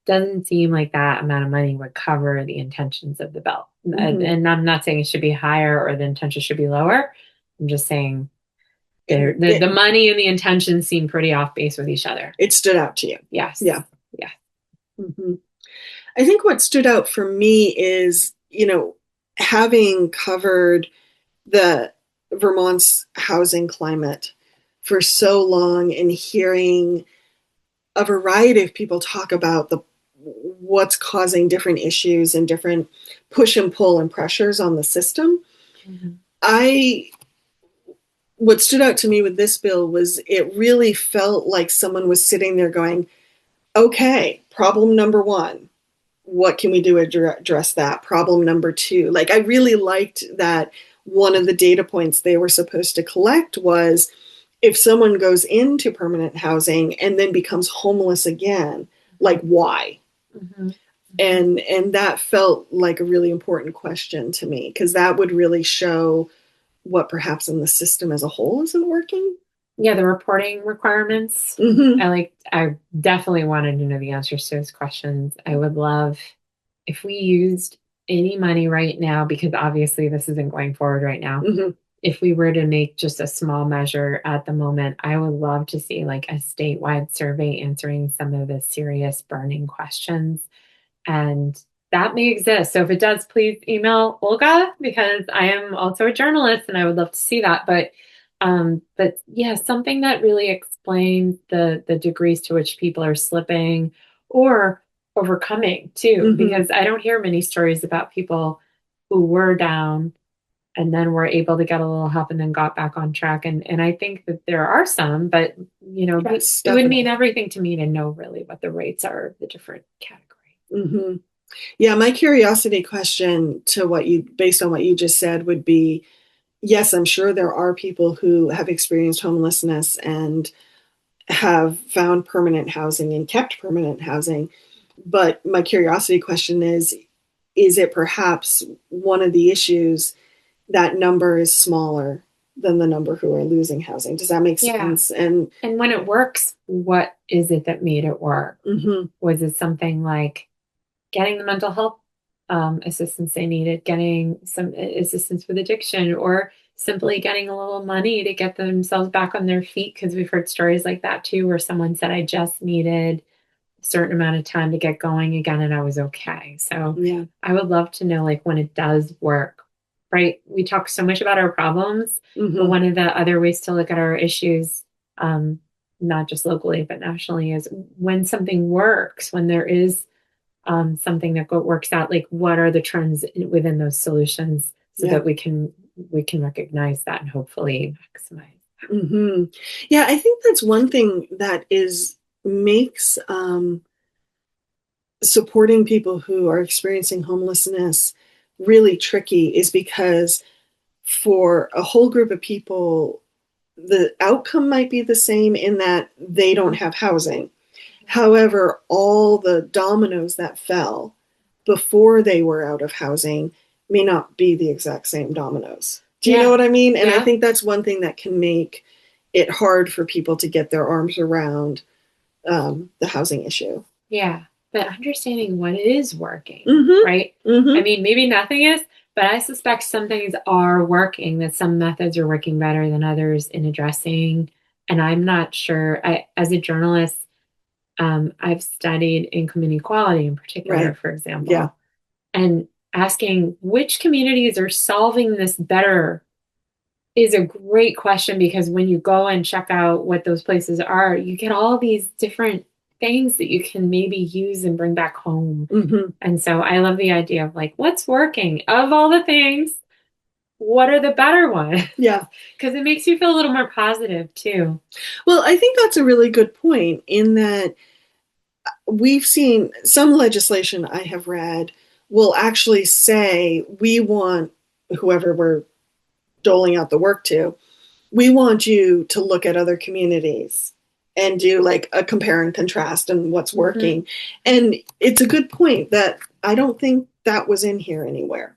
doesn't seem like that amount of money would cover the intentions of the bill. And I'm not saying it should be higher or the intention should be lower. I'm just saying the money and the intentions seem pretty off base with each other. It stood out to you. Yes. Yeah. Yeah. Mm-hmm. I think what stood out for me is, having covered the Vermont's housing climate for so long and hearing a variety of people talk about what's causing different issues and different push and pull and pressures on the system. Mm-hmm. What stood out to me with this bill was it really felt like someone was sitting there going, okay, problem number one, what can we do to address that? Problem number two. Like, I really liked that one of the data points they were supposed to collect was if someone goes into permanent housing and then becomes homeless again, like why? Mm-hmm. And that felt like a really important question to me, because that would really show what perhaps in the system as a whole isn't working. Yeah, the reporting requirements. Mm-hmm. I definitely wanted to know the answers to those questions. I would love if we used any money right now, because obviously this isn't going forward right now. Mm-hmm. If we were to make just a small measure at the moment, I would love to see like a statewide survey answering some of the serious burning questions. And that may exist. So if it does, please email Olga, because I am also a journalist and I would love to see that. But yeah, something that really explains the degrees to which people are slipping or overcoming too, mm-hmm. because I don't hear many stories about people who were down and then were able to get a little help and then got back on track. And I think that there are some, but yes, it would mean everything to me to know really what the rates are of the different categories. Mm-hmm. Yeah, my curiosity question based on what you just said would be, yes, I'm sure there are people who have experienced homelessness and have found permanent housing and kept permanent housing. But my curiosity question is it perhaps one of the issues that number is smaller than the number who are losing housing? Does that make sense? And when it works, what is it that made it work? Mm-hmm. Was it something like getting the mental health assistance they needed, getting some assistance with addiction, or simply getting a little money to get themselves back on their feet? Because we've heard stories like that too, where someone said, I just needed a certain amount of time to get going again and I was okay. So yeah, I would love to know, like, when it does work, right? We talk so much about our problems, mm-hmm. but one of the other ways to look at our issues, not just locally, but nationally, is when something works, when there is something that works out, like what are the trends within those solutions so that we can recognize that and hopefully maximize. Mm-hmm. Yeah, I think that's one thing that makes supporting people who are experiencing homelessness really tricky, is because for a whole group of people, the outcome might be the same in that they don't have housing. However, all the dominoes that fell before they were out of housing may not be the exact same dominoes. Do you know what I mean? And I think that's one thing that can make it hard for people to get their arms around the housing issue. Yeah. but understanding what is working, Mm-hmm. right? I Mm-hmm. mean, maybe nothing is, but I suspect some things are working, that some methods are working better than others in addressing. And I'm not sure. As a journalist, I've studied income inequality in particular, Right. for Yeah. example, and asking which communities are solving this better is a great question, because when you go and check out what those places are, you get all these different things that you can maybe use and bring back home. Mm-hmm. And so I love the idea of like, what's working of all the things? What are the better ones? Yeah. Because it makes you feel a little more positive too. Well, I think that's a really good point in that we've seen some legislation I have read will actually say we want whoever we're doling out the work to, we want you to look at other communities and do like a compare and contrast and what's Mm-hmm. working. And it's a good point that I don't think that was in here anywhere.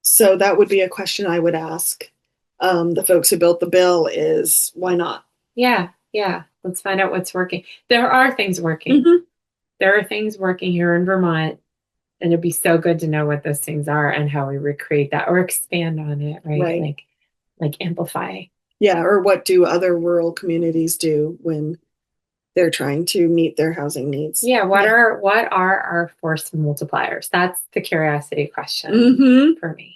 So that would be a question I would ask the folks who built the bill is why not? Yeah, yeah. Let's find out what's working. There are things working. Mm-hmm. There are things working here in Vermont, and it'd be so good to know what those things are and how we recreate that or expand on it, right? Right. Like amplify. Yeah. Or what do other rural communities do when they're trying to meet their housing needs? Yeah, Yeah. what are our force multipliers? That's the curiosity question Mm-hmm. for me.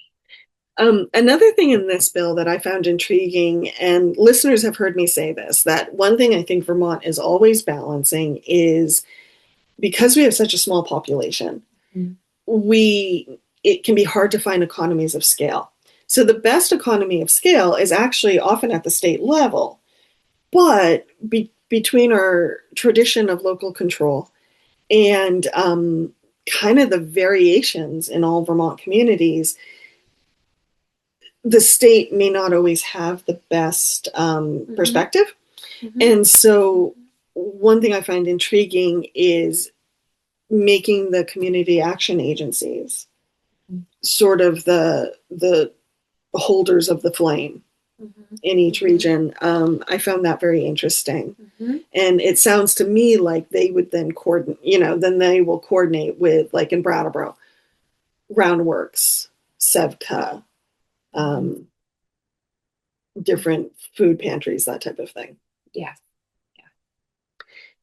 Another thing in this bill that I found intriguing, and listeners have heard me say this, that one thing I think Vermont is always balancing is because we have such a small population, Mm. it can be hard to find economies of scale. So the best economy of scale is actually often at the state level, but between our tradition of local control and kind of the variations in all Vermont communities, the state may not always have the best Mm-hmm. perspective. Mm-hmm. And so, one thing I find intriguing is making the community action agencies sort of the holders of the flame Mm-hmm. in each Mm-hmm. region. I found that very interesting. Mm-hmm. And it sounds to me like they would then coordinate, then they will coordinate with, like in Brattleboro, Roundworks, Sevka, Mm-hmm. um, different food pantries, that type of thing. Yeah.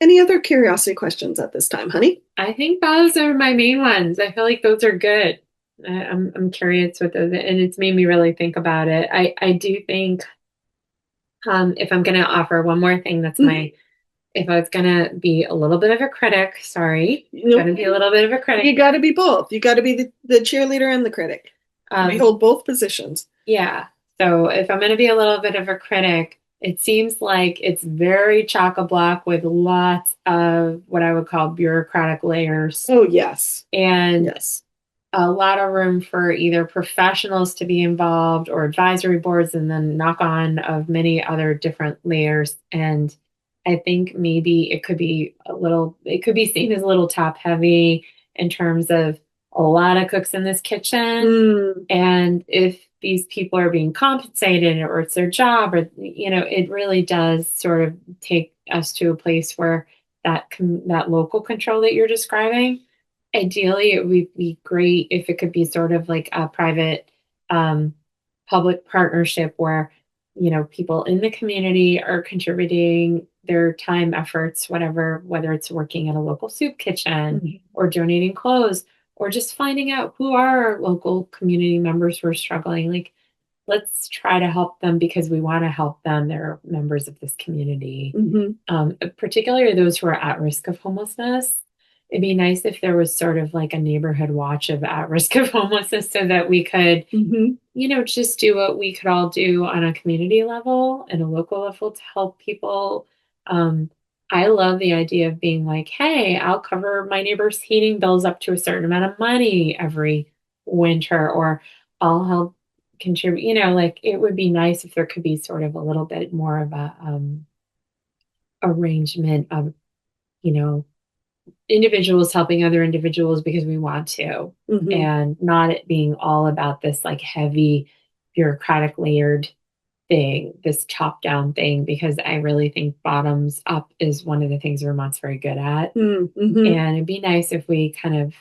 Any other curiosity questions at this time, honey? I think those are my main ones. I feel like those are good. I'm curious with those, and it's made me really think about it. I do think, if I'm going to offer one more thing, that's Mm-hmm. my, if I was going to be a little bit of a critic, sorry, Nope. going to be a little bit of a critic. You got to be both. You got to be the cheerleader and the critic. We hold both positions. Yeah. So if I'm going to be a little bit of a critic, it seems like it's very chock-a-block with lots of what I would call bureaucratic layers. Oh, yes. And Yes. a lot of room for either professionals to be involved or advisory boards, and then knock on of many other different layers. And I think maybe it could be seen as a little top heavy in terms of a lot of cooks in this kitchen. Mm. And if these people are being compensated or it's their job, or, it really does sort of take us to a place where that local control that you're describing. Ideally, it would be great if it could be sort of like a private um, public partnership where, people in the community are contributing their time, efforts, whatever, whether it's working at a local soup kitchen Mm-hmm. or donating clothes or just finding out who are our local community members who are struggling. Like, let's try to help them because we want to help them. They're members of this community, Mm-hmm. particularly those who are at risk of homelessness. It'd be nice if there was sort of like a neighborhood watch of at risk of homelessness so that we could, Mm-hmm. just do what we could all do on a community level and a local level to help people. I love the idea of being like, hey, I'll cover my neighbor's heating bills up to a certain amount of money every winter, or I'll help contribute, like it would be nice if there could be sort of a little bit more of a arrangement of, you know, individuals helping other individuals because we want to, Mm-hmm. and not it being all about this like heavy bureaucratic layered thing, this top-down thing, because I really think bottoms up is one of the things Vermont's very good at. Mm-hmm. And it'd be nice if we kind of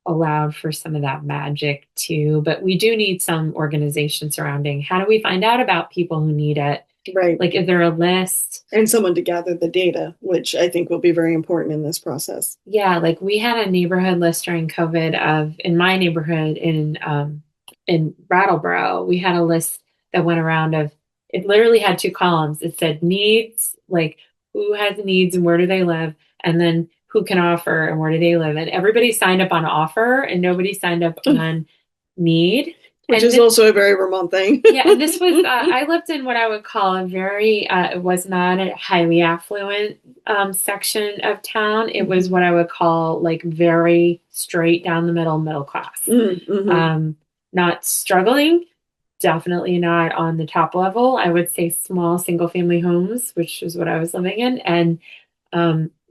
allowed for some of that magic too. But we do need some organization surrounding how do we find out about people who need it? Right. Like, is there a list? And someone to gather the data, which I think will be very important in this process. Yeah, like we had a neighborhood list during COVID of in my neighborhood in Brattleboro, we had a list that went around of it literally had two columns. It said needs, like who has needs and where do they live, and then who can offer and where do they live. And everybody signed up on offer and nobody signed up on need. Which and is also a very Vermont thing. Yeah, and this was, I lived in what I would call a very, it was not a highly affluent section of town. It was what I would call like very straight down the middle class. Mm-hmm. Not struggling, definitely not on the top level. I would say small single family homes, which is what I was living in. And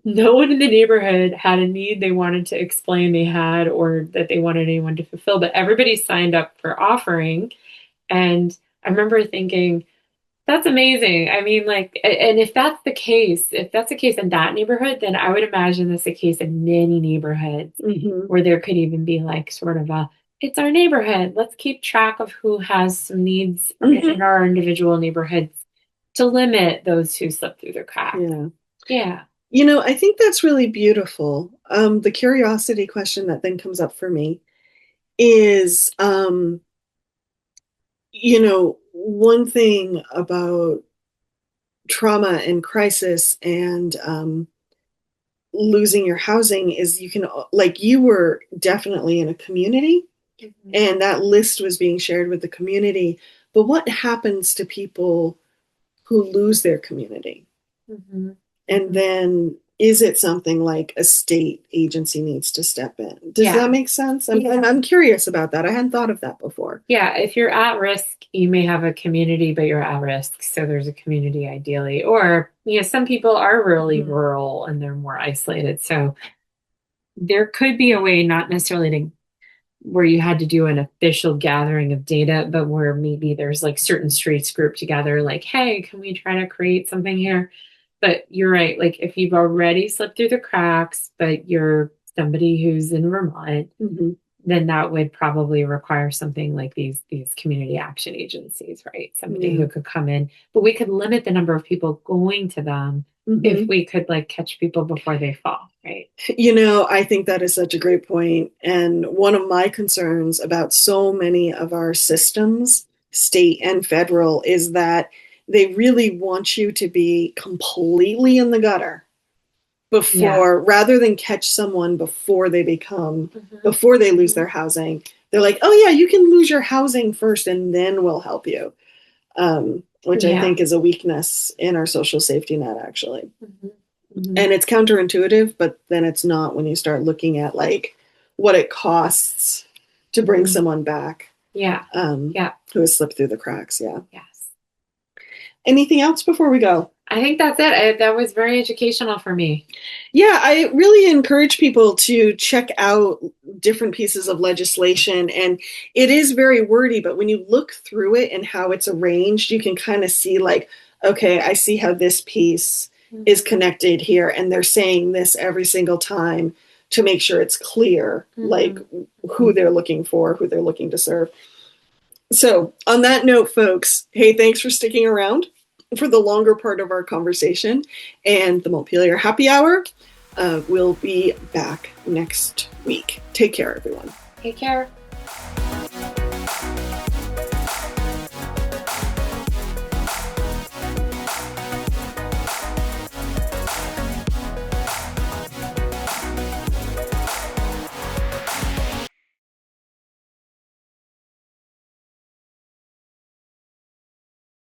no one in the neighborhood had a need they wanted to explain they had or that they wanted anyone to fulfill, but everybody signed up for offering. And I remember thinking, that's amazing. I mean, like, and if that's the case in that neighborhood, then I would imagine that's the case in many neighborhoods where there could even be like sort of it's our neighborhood. Let's keep track of who has some needs in our individual neighborhoods to limit those who slip through the cracks. Yeah. You know, I think that's really beautiful. The curiosity question that then comes up for me is, you know, one thing about trauma and crisis and losing your housing is you can, like, you were definitely in a community and that list was being shared with the community. But what happens to people who lose their community? And then is it something like a state agency needs to step in? Does that make sense? I'm curious about that. I hadn't thought of that before. Yeah, if you're at risk, you may have a community, but you're at risk. So there's a community ideally. Or, you know, some people are really rural and they're more isolated. So there could be a way, not necessarily to where you had to do an official gathering of data, but where maybe there's like certain streets grouped together, like, hey, can we try to create something here? But you're right. Like if you've already slipped through the cracks, but you're somebody who's in Vermont, then that would probably require something like these community action agencies, right? Somebody who could come in, but we could limit the number of people going to them if we could like catch people before they fall, right? You know, I think that is such a great point. And one of my concerns about so many of our systems, state and federal, is that they really want you to be completely in the gutter before, rather than catch someone before they before they lose their housing. They're like, oh yeah, you can lose your housing first and then we'll help you. Which I think is a weakness in our social safety net, actually. And it's counterintuitive, but then it's not when you start looking at like what it costs to bring someone back. Who has slipped through the cracks. Yes. Anything else before we go? I think that's it. That was very educational for me. Yeah, I really encourage people to check out different pieces of legislation. And it is very wordy, but when you look through it and how it's arranged, you can kind of see like, okay, I see how this piece is connected here. And they're saying this every single time to make sure it's clear, like who they're looking for, who they're looking to serve. So on that note, folks, hey, thanks for sticking around for the longer part of our conversation and the Montpelier Happy Hour. We'll be back next week. Take care, everyone. Take care.